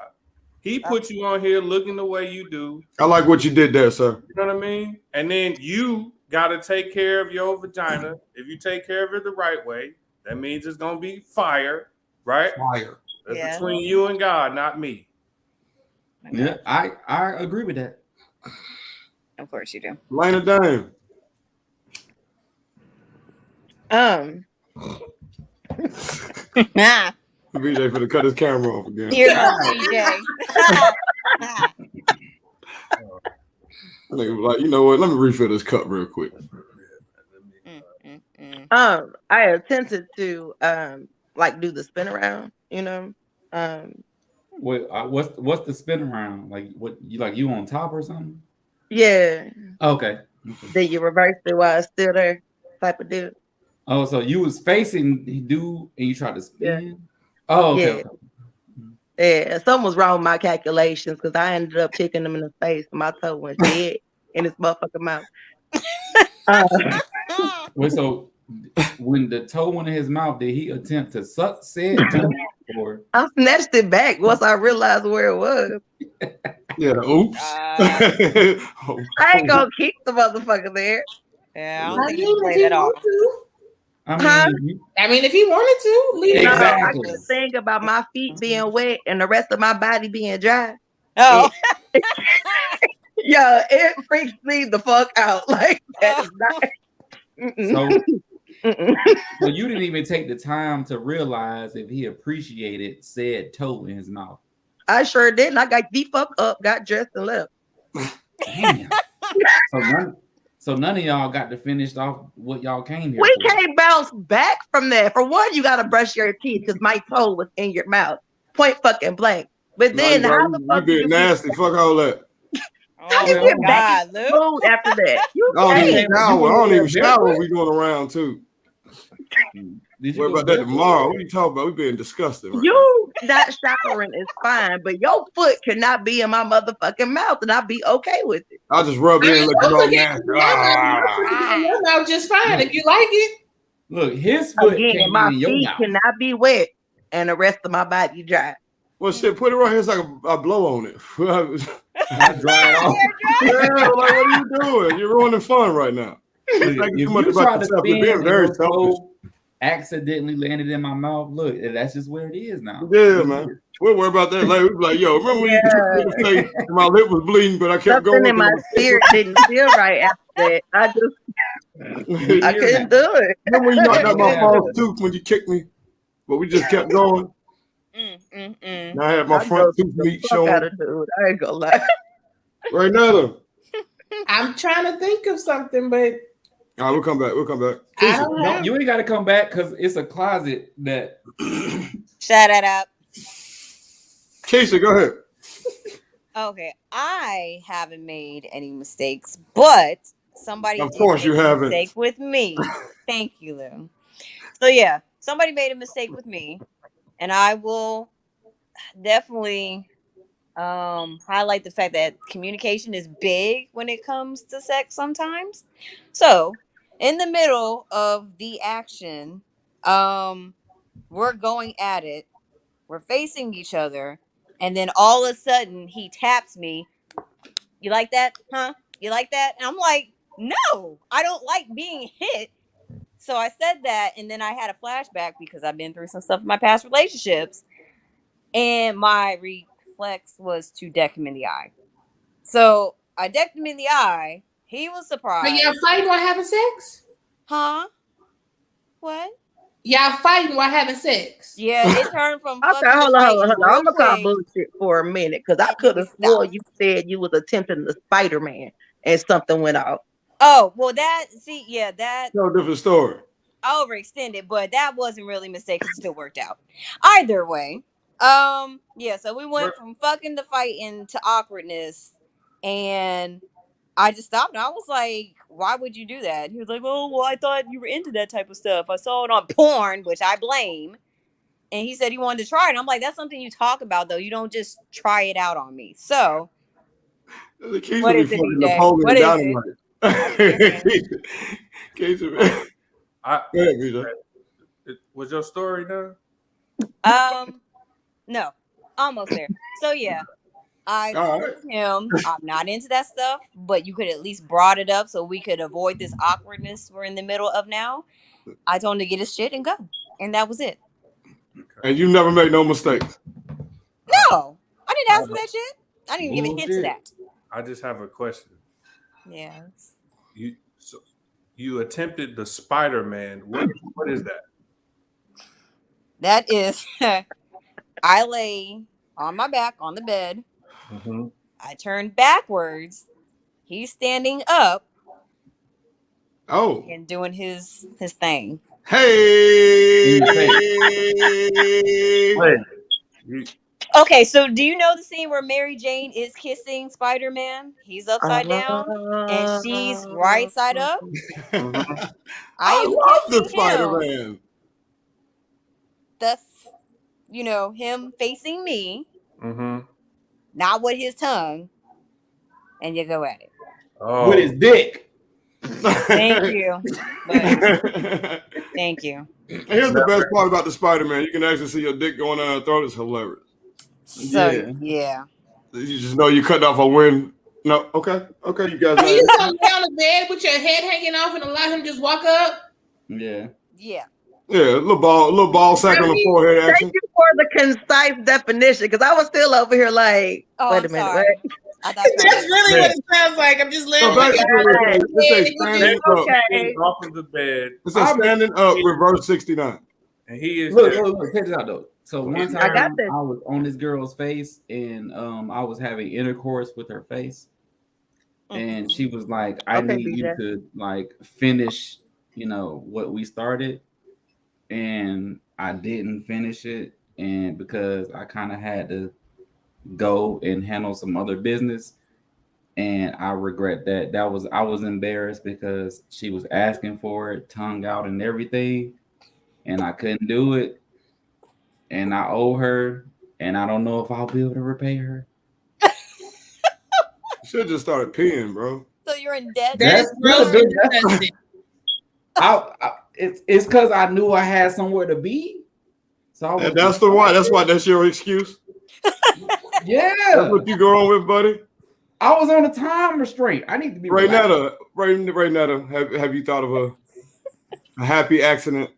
He put you on here looking the way you do. I like what you did there, sir. You know what I mean? And then you got to take care of your vagina. If you take care of it the right way, that means it's going to be fire, right? Fire. That's between you and God, not me. Yeah, I agree with that. Of course you do. Lena Dame. BJ for to cut his camera off again. Here comes BJ. Like, you know what? Let me refill this cup real quick. I attempted to like do the spin around, What's the spin around? Like what you on top or something? Yeah. Okay. Then you reverse it while it's still there, type of deal. Oh, so you was facing dude and you tried to spin? Yeah. Oh, okay. Yeah. Yeah, something was wrong with my calculations because I ended up kicking him in the face and my toe went dead in his motherfucking mouth. Wait, so when the toe went in his mouth, did he attempt to suck said toe? Or I snatched it back once I realized where it was. Yeah, oops. I ain't gonna keep the motherfucker there. Yeah, I don't think you play that off. I mean, if he wanted to, leave exactly. I just think about my feet being wet and the rest of my body being dry. Oh, Yo, it freaks me the fuck out. Like that is not. So you didn't even take the time to realize if he appreciated said toe in his mouth. I sure didn't. I got the fuck up, got dressed, and left. Damn. So none of y'all got to finish off what y'all came here We for. can't bounce back from that. For one, you gotta brush your teeth because my toe was in your mouth. Point fucking blank. But then how the fuck you being nasty? Fuck all that. How you get back in food after that? I don't even shower when we going around too. Worry about that tomorrow. What are you talking about? We being disgusting. Right you not showering is fine, but your foot cannot be in my motherfucking mouth, and I'll be okay with it. I'll just rub it in like it's all nasty. Your mouth just fine if you like it. Look, his foot again, my feet cannot be wet, and the rest of my body dry. Well, shit, put it right here so I can blow on it. I dry it off. Yeah, like what are you doing? You're ruining fun right now. Look, Thinking if too much you about try to yourself, spin you're being and very your selfish. toe accidentally landed in my mouth, look, that's just where it is now. Yeah, man. We'll worry about that later. We'll be like, yo, remember when you kicked me in the face and my lip was bleeding, but I kept Something going? in my spirit didn't feel right after that. I couldn't do it. Remember when you knocked out my Yeah. false tooth when you kicked me, but we just kept going? Now I had my front tooth meat showing. I ain't gonna lie. Right now, though. I'm trying to think of something, but All right, we'll come back. We'll come back. I don't know. You ain't got to come back because it's a closet that. Shut it up. Keisha, go ahead. Okay, I haven't made any mistakes, but somebody Of did course make you a haven't. mistake with me. Thank you, Lou. So yeah, somebody made a mistake with me, and I will definitely highlight the fact that communication is big when it comes to sex sometimes. So in the middle of the action, we're going at it, we're facing each other, and then all of a sudden he taps me. You like that? Huh? You like that? And I'm like, no, I don't like being hit. So I said that, and then I had a flashback because I've been through some stuff in my past relationships, and my reflex was to deck him in the eye. So I decked him in the eye. He was But surprised. y'all fighting while having sex? Huh? What? Y'all fighting while having sex? Yeah, it turned from Okay, fucking hold to on. fighting I'm real gonna call quick. bullshit for a minute because I And could then have we swore stopped. you said you was attempting the Spider-Man and something went off. Oh, well, that No different story. overextended, but that wasn't really a mistake because it still worked out. Either way, yeah, so we went from fucking to fighting to awkwardness, and I just stopped and I was like, why would you do that? He was like, oh, well, I thought you were into that type of stuff. I saw it on porn, which I blame. And he said he wanted to try it. I'm like, that's something you talk about, though. You don't just try it out on me. So, Keisha what be is it, fucking BJ? Napoleon What is Dynamite. Keisha, man. Go ahead, BJ. Was your story done? No, almost there. So, yeah. I told him I'm not into that stuff, but you could at least brought it up so we could avoid this awkwardness we're in the middle of now. I told him to get his shit and go. And that was it. And you never made no mistakes. No, I didn't ask for that shit. I didn't even give a hint to that. I just have a question. Yes. You attempted the Spider-Man. What is that? That is, I lay on my back on the bed. Mm-hmm. I turn backwards. He's standing up. Oh. And doing his thing. Hey. Okay, so do you know the scene where Mary Jane is kissing Spider-Man? He's upside down and she's right side up. I love the Spider-Man. Thus, him facing me, not with his tongue, and you go at it. Oh. With his dick. Thank you. Thank you. And here's the best part about the Spider-Man. You can actually see your dick going down her throat. It's hilarious. So, yeah. You just know you cut off a win. No, okay, you guys. Are you just gonna lay on the bed with your head hanging off and allow him just walk up? Yeah. Yeah. Yeah, a little ball sack on the forehead action. Thank you for the concise definition, because I was still over here like, wait a minute, what? I thought that's really what it sounds like. I'm just laying on off of the bed. It's a standing up reverse 69. And he is look, check this out though. So one time I was on this girl's face and I was having intercourse with her face. And she was like, I need you to like finish, what we started. And I didn't finish it. And because I kind of had to go and handle some other business. And I regret that. I was embarrassed because she was asking for it, tongue out and everything. And I couldn't do it. And I owe her. And I don't know if I'll be able to repay her. You should have just started peeing, bro. So you're in debt? That's it's because I knew I had somewhere to be. So that's why that's your excuse. Yeah. That's what you go on with, buddy. I was on a time restraint. I need to be right now. Have you thought of a happy accident?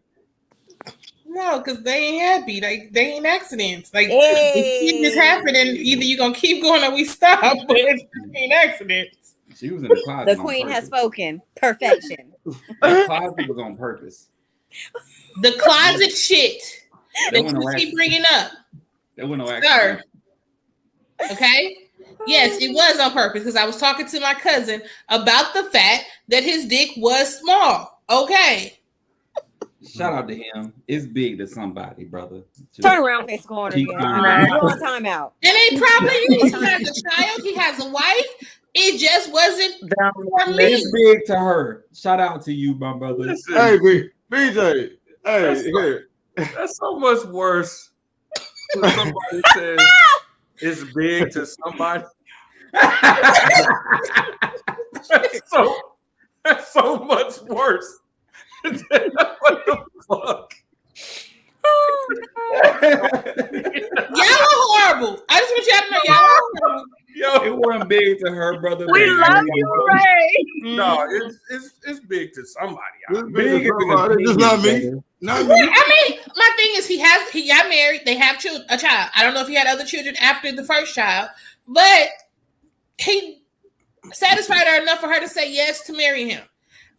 No, because they ain't happy. Like they ain't accidents. Like it just happened, and either you gonna keep going or we stop. But it ain't accidents. She was in the closet. The queen has spoken. Perfection. The closet was on purpose. The closet shit that you keep bringing up. There was no accident. Sir. Okay. Yes, it was on purpose because I was talking to my cousin about the fact that his dick was small. Okay. Shout out to him. It's big to somebody, brother. Turn around, face corner. You're on timeout. And it probably is. He has a child. He has a wife. It just wasn't for me. It's big to her. Shout out to you, my brother. Listen, Hey, BJ. Hey, that's so much worse when somebody says it's big to somebody. That's so much worse. What the fuck? Y'all are horrible. I just want y'all to know y'all are horrible. Yo, it wasn't big to her, brother. We love you, Ray. No, it's big to somebody. Big to somebody. It's not me. Not me. I mean, my thing is he got married. They have a child. I don't know if he had other children after the first child, but he satisfied her enough for her to say yes to marry him.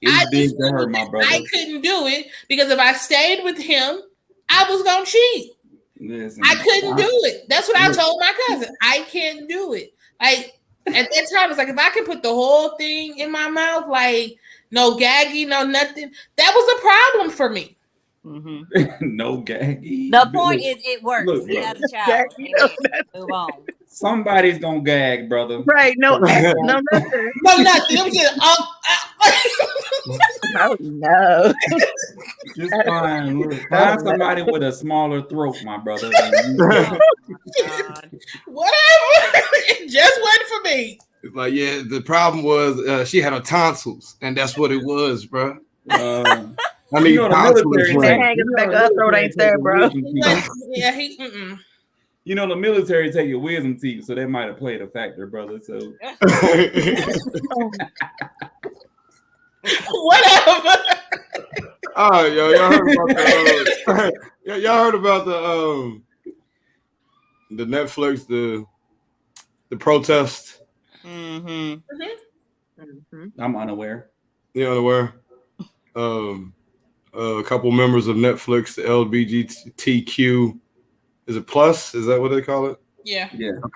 It's big to her, my brother. I couldn't do it because if I stayed with him, I was gonna cheat. Listen, I couldn't do it. That's what I told my cousin. I can't do it. Like at that time, it's like if I could put the whole thing in my mouth, like no gaggy, no nothing, that was a problem for me. Mm-hmm. No gaggy. The point is, it works. He has a child. Move on. Somebody's gonna gag, brother. Right? No, nothing. No nothing. It was just Oh no. Just find somebody with a smaller throat, my brother. Whatever. It just wasn't for me. It's like, yeah, the problem was she had her tonsils, and that's what it was, bro. I need tonsils. Hanging back of her throat ain't there, bro. Yeah, You know, the military take your wisdom teeth, so that might have played a factor, brother. So whatever. All right, y'all heard about the Netflix, the protest. Mm-hmm. I'm unaware. You unaware? A couple members of Netflix, the LGBTQ, is it plus? Is that what they call it? Yeah.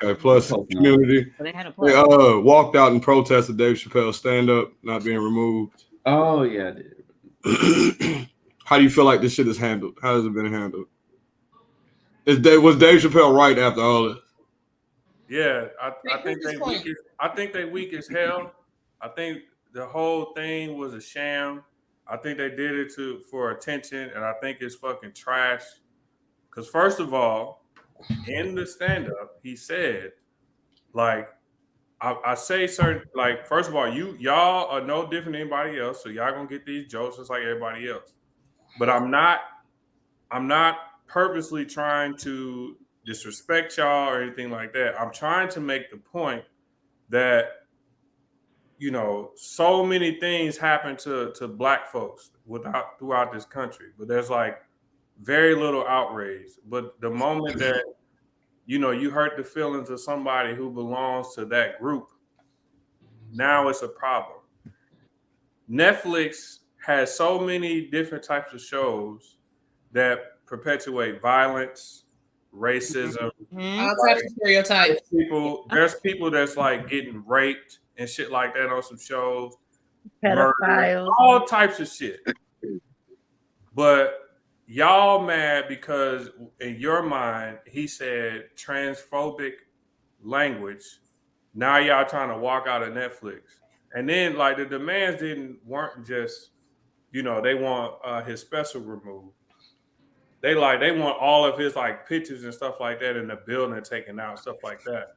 Okay, plus community. They had a They walked out and protested Dave Chappelle's stand-up not being removed. Oh yeah, I did. How do you feel like this shit is handled? How has it been handled? Was Dave Chappelle right after all this? Yeah, I think they weak as hell. I think the whole thing was a sham. I think they did it for attention, and I think it's fucking trash. Because first of all, in the stand-up, he said, like, I say certain, like, first of all, y'all are no different than anybody else, so y'all gonna get these jokes just like everybody else. But I'm not purposely trying to disrespect y'all or anything like that. I'm trying to make the point that, you know, so many things happen to black folks throughout this country, but there's like very little outrage. But the moment that, you know, you hurt the feelings of somebody who belongs to that group, now it's a problem. Netflix has so many different types of shows that perpetuate violence, racism, all types of stereotypes. There's people that's like getting raped and shit like that on some shows. Pedophiles. All types of shit. But y'all mad because in your mind, he said transphobic language. Now y'all trying to walk out of Netflix. And then like the demands weren't just, you know, they want his special removed. They want all of his like pictures and stuff like that in the building taken out, stuff like that.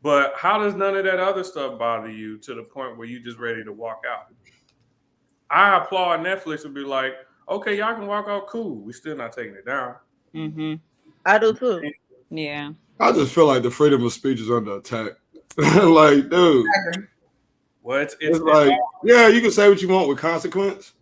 But how does none of that other stuff bother you to the point where you just ready to walk out? I applaud Netflix and be like, okay, y'all can walk out, cool. We still not taking it down. Mm-hmm. I do too. Yeah. I just feel like the freedom of speech is under attack. Like, dude. Well, it's like, yeah, you can say what you want with consequence.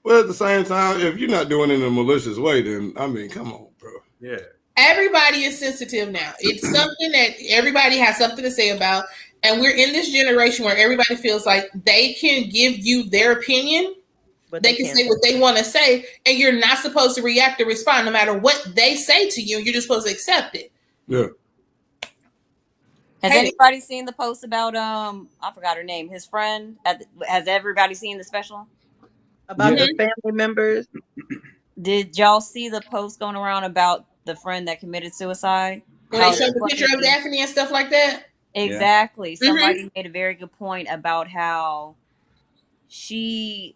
But at the same time, if you're not doing it in a malicious way, then I mean, come on, bro. Yeah. Everybody is sensitive now. It's something that everybody has something to say about. And we're in this generation where everybody feels like they can give you their opinion, but they can say what they want to say, and you're not supposed to react or respond no matter what they say to you. You're just supposed to accept it. Yeah. Has anybody seen the post about I forgot her name, his friend? Has everybody seen the special? About the family members? Did y'all see the post going around about the friend that committed suicide? When they showed the picture of Daphne and stuff like that? Exactly. Yeah. Somebody made a very good point about how she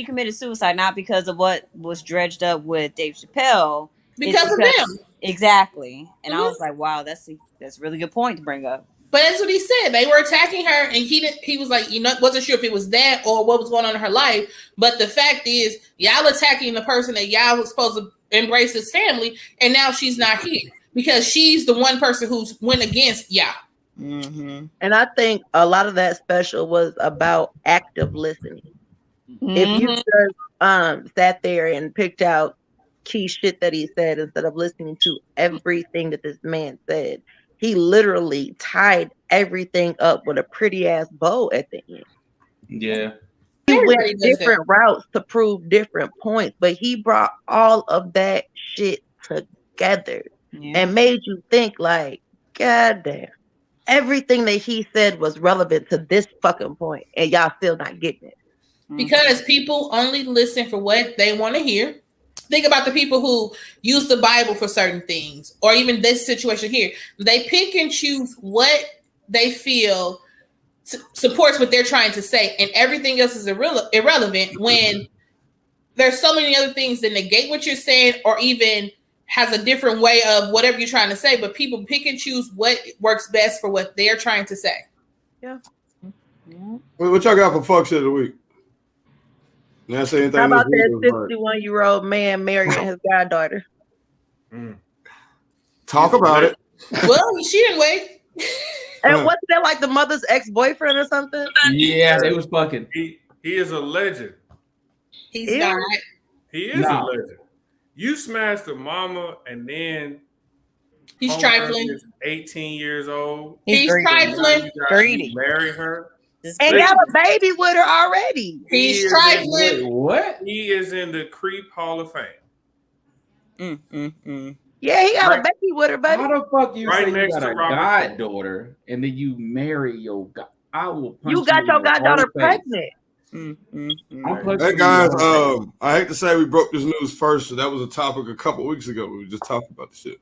committed suicide not because of what was dredged up with Dave Chappelle. Because of them. Exactly. And I was like, wow, that's a really good point to bring up. But that's what he said. They were attacking her, and he was like, wasn't sure if it was that or what was going on in her life. But the fact is, y'all attacking the person that y'all was supposed to embrace as family, and now she's not here because she's the one person who's went against y'all. Mm-hmm. And I think a lot of that special was about active listening. Mm-hmm. If you just sat there and picked out key shit that he said instead of listening to everything that this man said, he literally tied everything up with a pretty ass bow at the end. Yeah. He went different routes to prove different points, but he brought all of that shit together and made you think like, God damn, everything that he said was relevant to this fucking point, and y'all still not getting it. Because people only listen for what they want to hear. Think about the people who use the Bible for certain things, or even this situation here. They pick and choose what they feel supports what they're trying to say, and everything else is irrelevant when there's so many other things that negate what you're saying, or even has a different way of whatever you're trying to say. But people pick and choose what works best for what they're trying to say. Yeah. What y'all got for fuck shit of the week? How about that 61-year-old man marrying his goddaughter? Talk about it. Well, she didn't wait. And wasn't that like the mother's ex-boyfriend or something? Yeah, it was fucking. He is a legend. He's not. He is a legend. You smashed the mama, and then he's trifling. Is 18 years old. He's trifling. Greedy. Marry her. And got a baby with her already. He's trifling. What? He is in the Creep Hall of Fame. Yeah, he got a baby with her, baby. How the fuck you right say next you got to a Robert goddaughter and then you marry your god? I will punch you got your goddaughter pregnant. That guys, I hate to say we broke this news first, so that was a topic a couple weeks ago. We were just talking about the shit.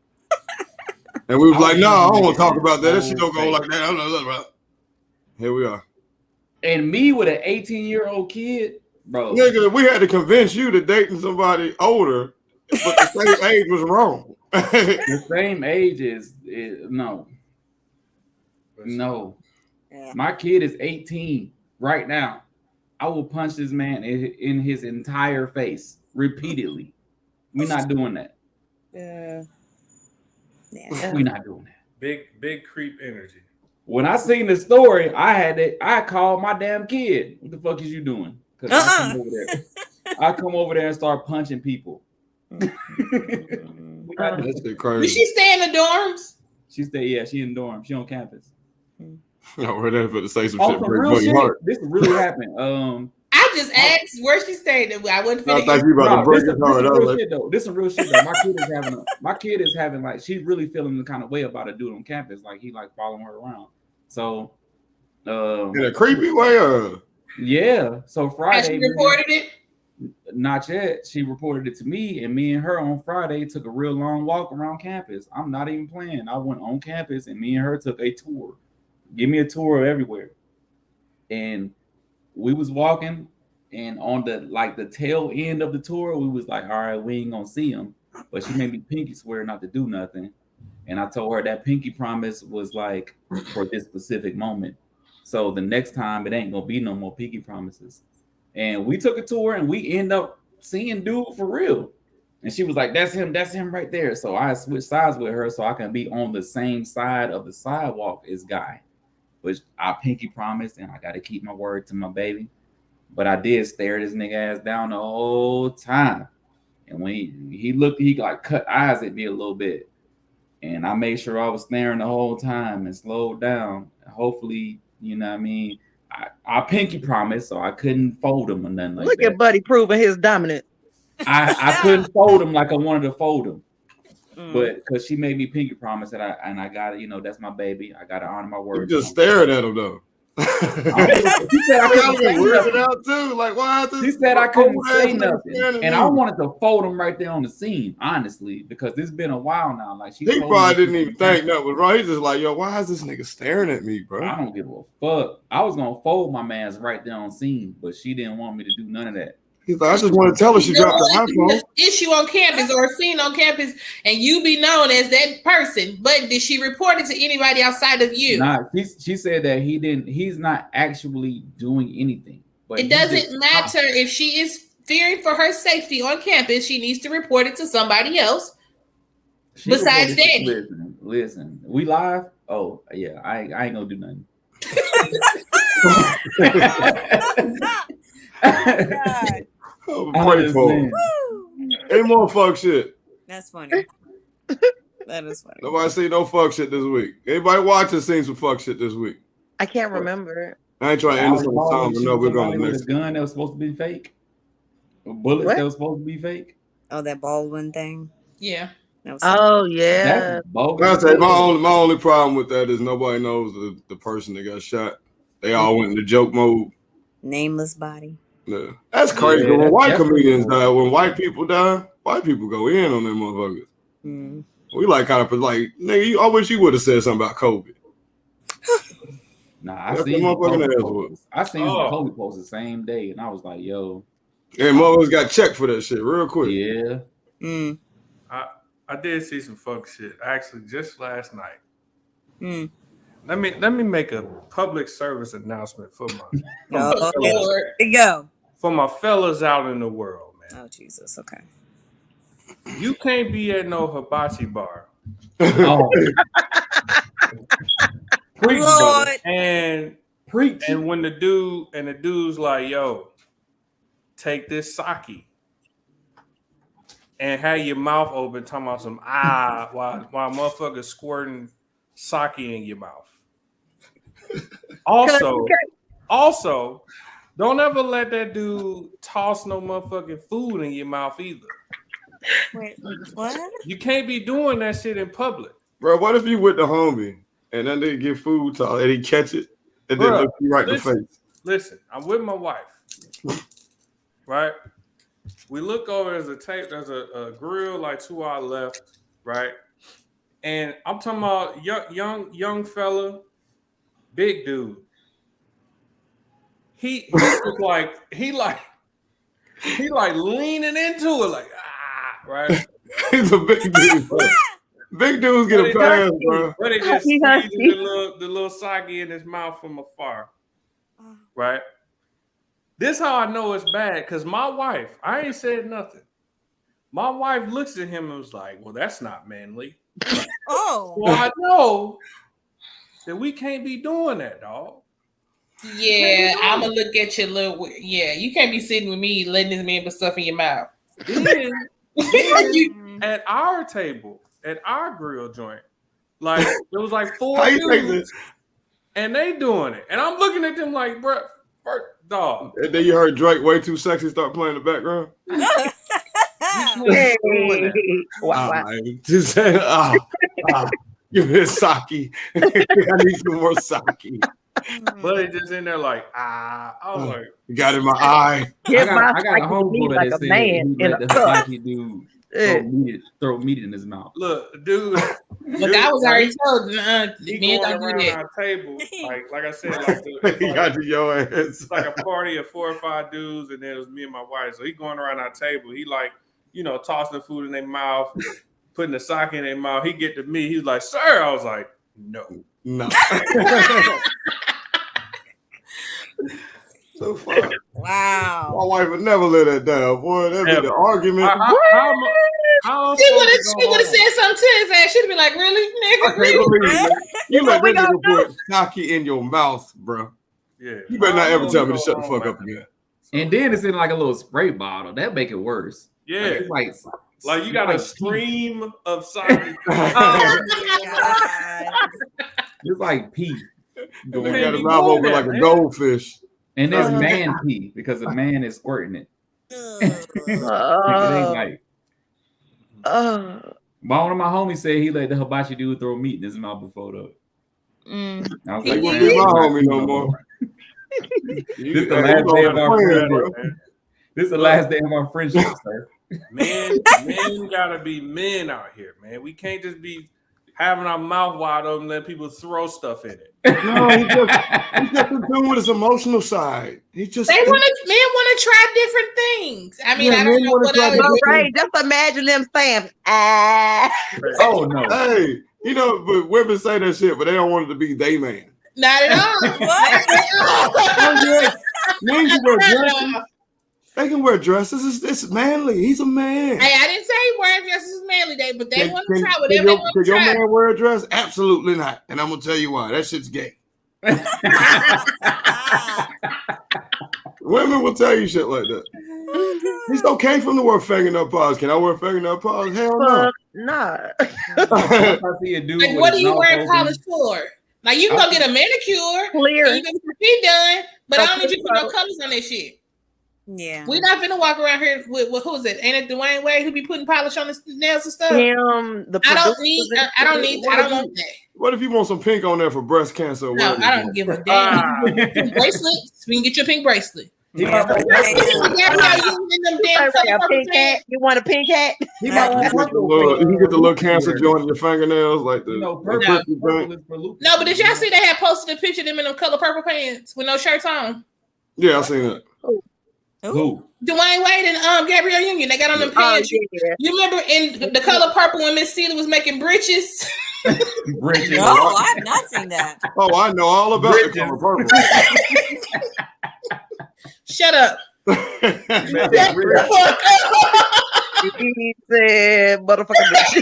And we was like, no, I don't want to talk about that. That shit don't go like that. Here we are. And me with an 18-year-old kid, bro. Nigga, we had to convince you that dating somebody older, but the same age was wrong. The same age is no. No. Yeah. My kid is 18 right now. I will punch this man in his entire face repeatedly. We're not doing that. Yeah. We're not doing that. Big creep energy. When I seen the story, I called my damn kid. What the fuck is you doing? Because I come over there and start punching people. That's crazy. Did she stay in the dorms? She in the dorm. She on campus. No, we're there to say some shit. Real shit. This really happened. I just asked where she stayed. I wasn't finna. I thought you about to break his heart. This is some real shit though. My kid is having like she's really feeling the kind of way about a dude on campus. Like he like following her around. So in a creepy way, or yeah. So Friday. Has she reported it? Not yet. She reported it to me, and me and her on Friday took a real long walk around campus. I'm not even playing. I went on campus, and me and her took a tour. Give me a tour of everywhere. And we was walking, and on the tail end of the tour, we was like, all right, we ain't gonna see him. But she made me pinky swear not to do nothing. And I told her that pinky promise was like for this specific moment. So the next time it ain't gonna be no more pinky promises. And we took a tour and we end up seeing dude for real. And she was like, that's him right there. So I switched sides with her so I can be on the same side of the sidewalk as Guy, which I pinky promised, and I got to keep my word to my baby. But I did stare this nigga ass down the whole time. And when he looked, he like cut eyes at me a little bit. And I made sure I was staring the whole time and slowed down. Hopefully, you know what I mean? I pinky promised, so I couldn't fold him or nothing like that. Look at Buddy proving his dominance. I couldn't fold him like I wanted to fold him. But because she made me pinky promise that I got to, you know, that's my baby. I got to honor my word. You just staring at him though. She said I couldn't say nothing. Out too. Like, why? She said I couldn't say nothing, and I wanted to fold him right there on the scene, honestly, because it's been a while now. Like he probably didn't even think that was wrong. He's just like, yo, why is this nigga staring at me, bro? I don't give a fuck. I was gonna fold my man's right there on scene, but she didn't want me to do none of that. He's like, I just want to tell her she dropped the iPhone. Issue on campus or a scene on campus, and you be known as that person. But did she report it to anybody outside of you? Nah, she said that he didn't. He's not actually doing anything. But it doesn't matter if she is fearing for her safety on campus. She needs to report it to somebody else besides Danny. Listen, we live. Oh yeah, I ain't gonna do nothing. Oh, pray for him. Any more fuck shit? That's funny. That is funny. Nobody see no fuck shit this week. Anybody watching seen some fuck shit this week? I can't remember. I ain't trying to end this on the time, but no, we're going to next. A gun that was supposed to be fake. Bullets that was supposed to be fake. Oh, that Baldwin thing. Yeah. Oh yeah. I say my only problem with that is nobody knows the person that got shot. They all went into joke mode. Nameless body. Yeah, that's crazy. When white comedians die, when white people die, white people go in on them motherfuckers. We like kind of like, nigga, I wish you would have said something about COVID. Nah, I seen Kobe post the same day, and I was like, yo. And motherfuckers got checked for that shit real quick. Yeah. I did see some fuck shit actually just last night. Let me make a public service announcement for my fellas out in the world, man. Oh Jesus, okay. You can't be at no hibachi bar. Oh. Preach, brother. And preach. And when the dude's like, yo, take this sake and have your mouth open talking about some while motherfuckers squirting sake in your mouth. Also, don't ever let that dude toss no motherfucking food in your mouth either. Wait, what? You can't be doing that shit in public. Bro, what if you with the homie and then they get food to and he catch it and then look you right in the face? Listen, I'm with my wife. Right? We look over, there's a grill like to our left, right? And I'm talking about young fella, big dude. He was like leaning into it, like right. He's a big dude. Big dudes get a pass, bro. But it just squeezes the little sake in his mouth from afar, right? This how I know it's bad, because my wife, I ain't said nothing. My wife looks at him and was like, well, that's not manly. Oh. Well, I know that we can't be doing that, dog. Yeah, I'm going to look at you a little weird. Yeah, you can't be sitting with me letting this man put stuff in your mouth. Then at our table, at our grill joint, like, there was like 4 dudes, and they doing it. And I'm looking at them like, bro, dog. And then you heard Drake Way Too Sexy start playing in the background. Give me a sake. I need some more sake. But it just in there like, I was like, you got it in my eye. I got a homeboy like that said he let the sake dude throw meat in his mouth. Look, dude. Look, I was already told, he going around our table, like I said, like he got to your ass. Like a party of 4 or 5 dudes, and then it was me and my wife. So he going around our table. He like, tossing food in their mouth, putting the sake in their mouth. He get to me. He's like, sir. I was like, no. So far. Wow. My wife would never let that down, boy. That'd be the argument. would have said something to his ass. She'd be like, "Really, nigga? Really?" You let that nigga put cocky in your mouth, bro. Yeah. You better not ever tell me to shut the fuck up again. And then it's in like a little spray bottle. That make it worse. Yeah. Like you got a stream of sake. It's like pee. They got his mouth open like a goldfish. And there's man pee because the man is squirting it. One of my homies said he let the hibachi dude throw meat in his mouth before though. I was like, man, my homie no more. This is the last day of our friendship. This is the last day of our friendship, sir. Men gotta be men out here, man. We can't just be having our mouth wide open and let people throw stuff in it. No, he's just doing with his emotional side. Men want to try different things. I mean, I don't know what I would. Right, just imagine them saying, Oh no. Hey, but women say that shit, but they don't want it to be they man. Not at all. Men can wear dresses. They can wear dresses. It's manly. He's a man. Hey, I didn't say wearing dresses is manly day, but they want to try whatever they want to try. Can your man wear a dress? Absolutely not. And I'm gonna tell you why. That shit's gay. Women will tell you shit like that. It's okay from the word fingernail polish. Can I wear fingernail polish? Hell no. Nah. I see a dude like, what are you wearing polish for? Like, you can go get a manicure, clear, and you can get your feet done, but I don't need you to put no colors on that shit. Yeah, we're not gonna walk around here with who's it? Ain't it Dwayne Wade who be putting polish on his nails and stuff? I don't want that. What if you want some pink on there for breast cancer? No, I don't give a damn. Bracelets. We can get you a pink bracelet. You want a pink hat? You can get the little cancer joint in your fingernails, like the purple is for Lucious. No, but did y'all see they had posted a picture of them in them color purple pants with no shirts on? Yeah, I seen that. Who? Dwayne Wade and Gabrielle Union. They got on them pants. Yeah. You remember in the color purple when Miss Celia was making britches? Britches. No, I've not seen that. Oh, I know all about the color purple. Shut up. He said, "Motherfucker."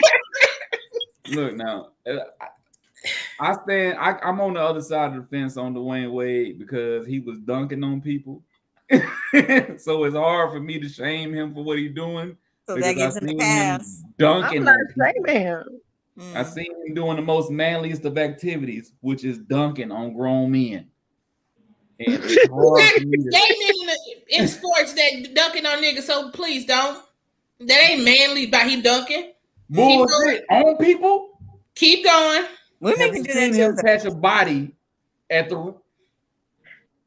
Look now, I'm on the other side of the fence on Dwayne Wade because he was dunking on people. So it's hard for me to shame him for what he's doing. So that gets in the past. Dunking. I'm not shaming him. I seen him doing the most manliest of activities, which is dunking on grown men. And it's hard for me to... in sports that dunking on niggas, so please don't. That ain't manly by he dunking. Bullshit on people. Keep going. Women can do that too. Him catch a body at the.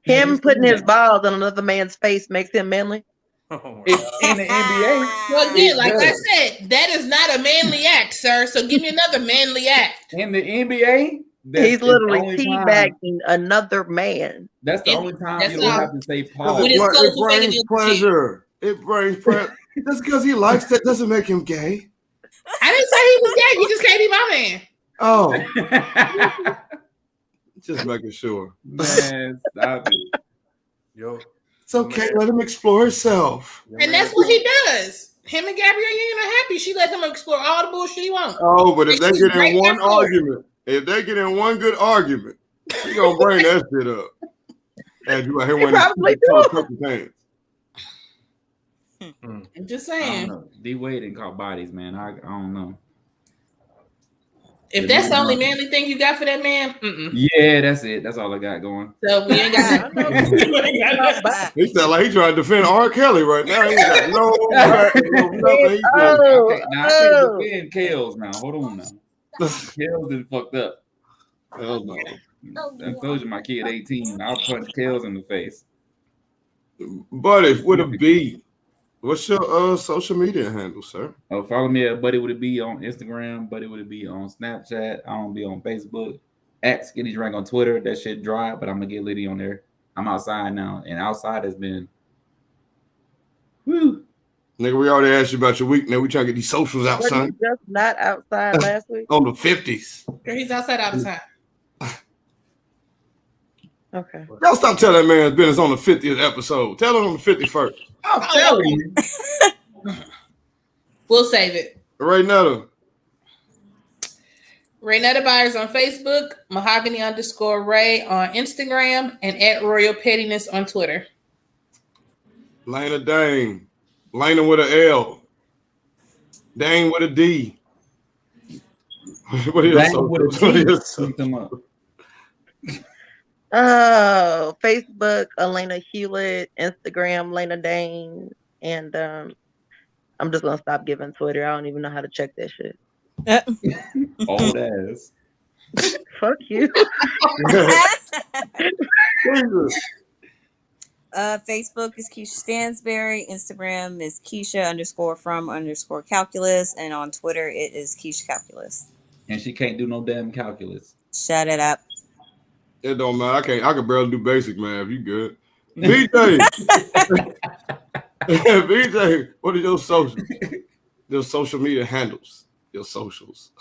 Him putting his balls on another man's face makes him manly. In the NBA. Well, again, like I said, that is not a manly act, sir. So give me another manly act. In the NBA, he's literally teabagging another man. That's the only time you don't have to say pause. It brings pleasure. It brings pleasure. Just because he likes that doesn't make him gay. I didn't say he was gay. He just can't be my man. Oh. Just making sure. Man, stop it. Yo. It's okay. Let him explore himself. And that's what he does. Him and Gabrielle Union are happy. She let him explore all the bullshit he wants. Oh, but if they get in one argument, if they get in one good argument, he gonna bring that shit up. And you out here wearing purple pants. I'm just saying. D Wade didn't call bodies, man. I don't know. If that's the only manly thing you got for that man, yeah, that's it. That's all I got going. So we ain't got that. He sound like he trying to defend R. Kelly right now. He got nothing. I can't defend Kales now. Hold on now. Kales is fucked up. Oh no. I told you my kid 18. I'll punch Kales in the face. Buddy, with a B. What's your social media handle, sir? Follow me at Buddy with a B on Instagram, Buddy with a B on Snapchat. I don't be on Facebook. At Skinny Drink on Twitter. That shit dry, but I'm gonna get litty on there. I'm outside now, and outside has been woo. Nigga, we already asked you about your week. Now we trying to get these socials out, son. Just not outside last week. On the 50s. He's outside all the time. Okay. Y'all stop telling that man's business on the 50th episode. Tell him on the 51st. I'm telling you. We'll save it. Raynetta. Raynetta Byers on Facebook, Mahogany_Ray on Instagram, and at Royal Pettiness on Twitter. Lena Dane. Lena with an L. Dane with a D. What are your socials? Look them up. Facebook, Elena Hewlett, Instagram, Lena Dane, and I'm just gonna stop giving Twitter. I don't even know how to check that shit. Old ass. Fuck you. Facebook is Keisha Stansberry. Instagram is Keisha_from_calculus. And on Twitter, it is Keisha Calculus. And she can't do no damn calculus. Shut it up. It don't matter. I can barely do basic math. You good. BJ. BJ, what are your socials? Your social media handles. Your socials.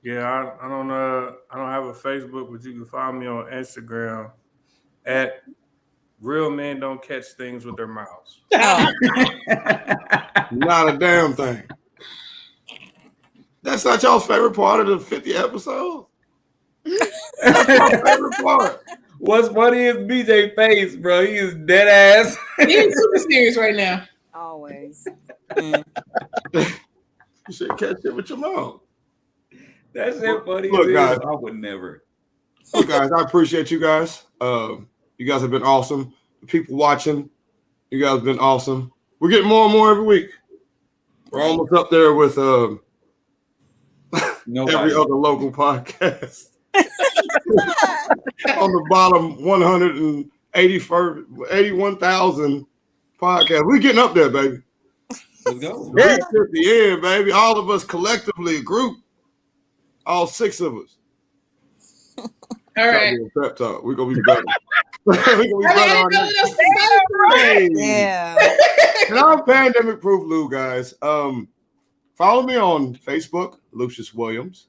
Yeah, I don't have a Facebook, but you can find me on Instagram at Real Men Don't Catch Things with Their Mouths. Not a damn thing. That's not y'all's favorite part of the 50 episodes? That's my favorite part. What's funny is BJ face, bro. He is dead ass. He's super serious right now. Always. You should catch it with your mouth. That shit funny. Look, guys, I would never. Look, guys, I appreciate you guys. You guys have been awesome. The people watching, you guys have been awesome. We're getting more and more every week. We're almost up there with every other local podcast. On the bottom 81,000 podcasts. We're getting up there, baby. Let's go. 350 in, baby. All of us collectively, a group. All 6 of us. All right. Pep talk. We're gonna be better. We're gonna be better on that. Yeah. And I'm pandemic proof Lou, guys. Follow me on Facebook, Lucious Williams,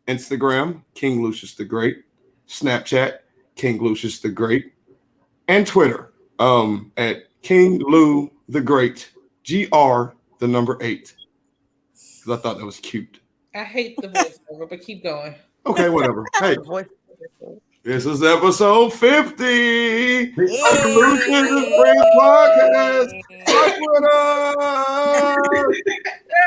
Instagram, King Lucious the Great, Snapchat, King Lucious the Great, and Twitter at King Lou the Great, GR8. Because I thought that was cute. I hate the voiceover, but keep going. Okay, whatever. Hey, this is episode 50 of the Lucious Podcast. Fuck with us.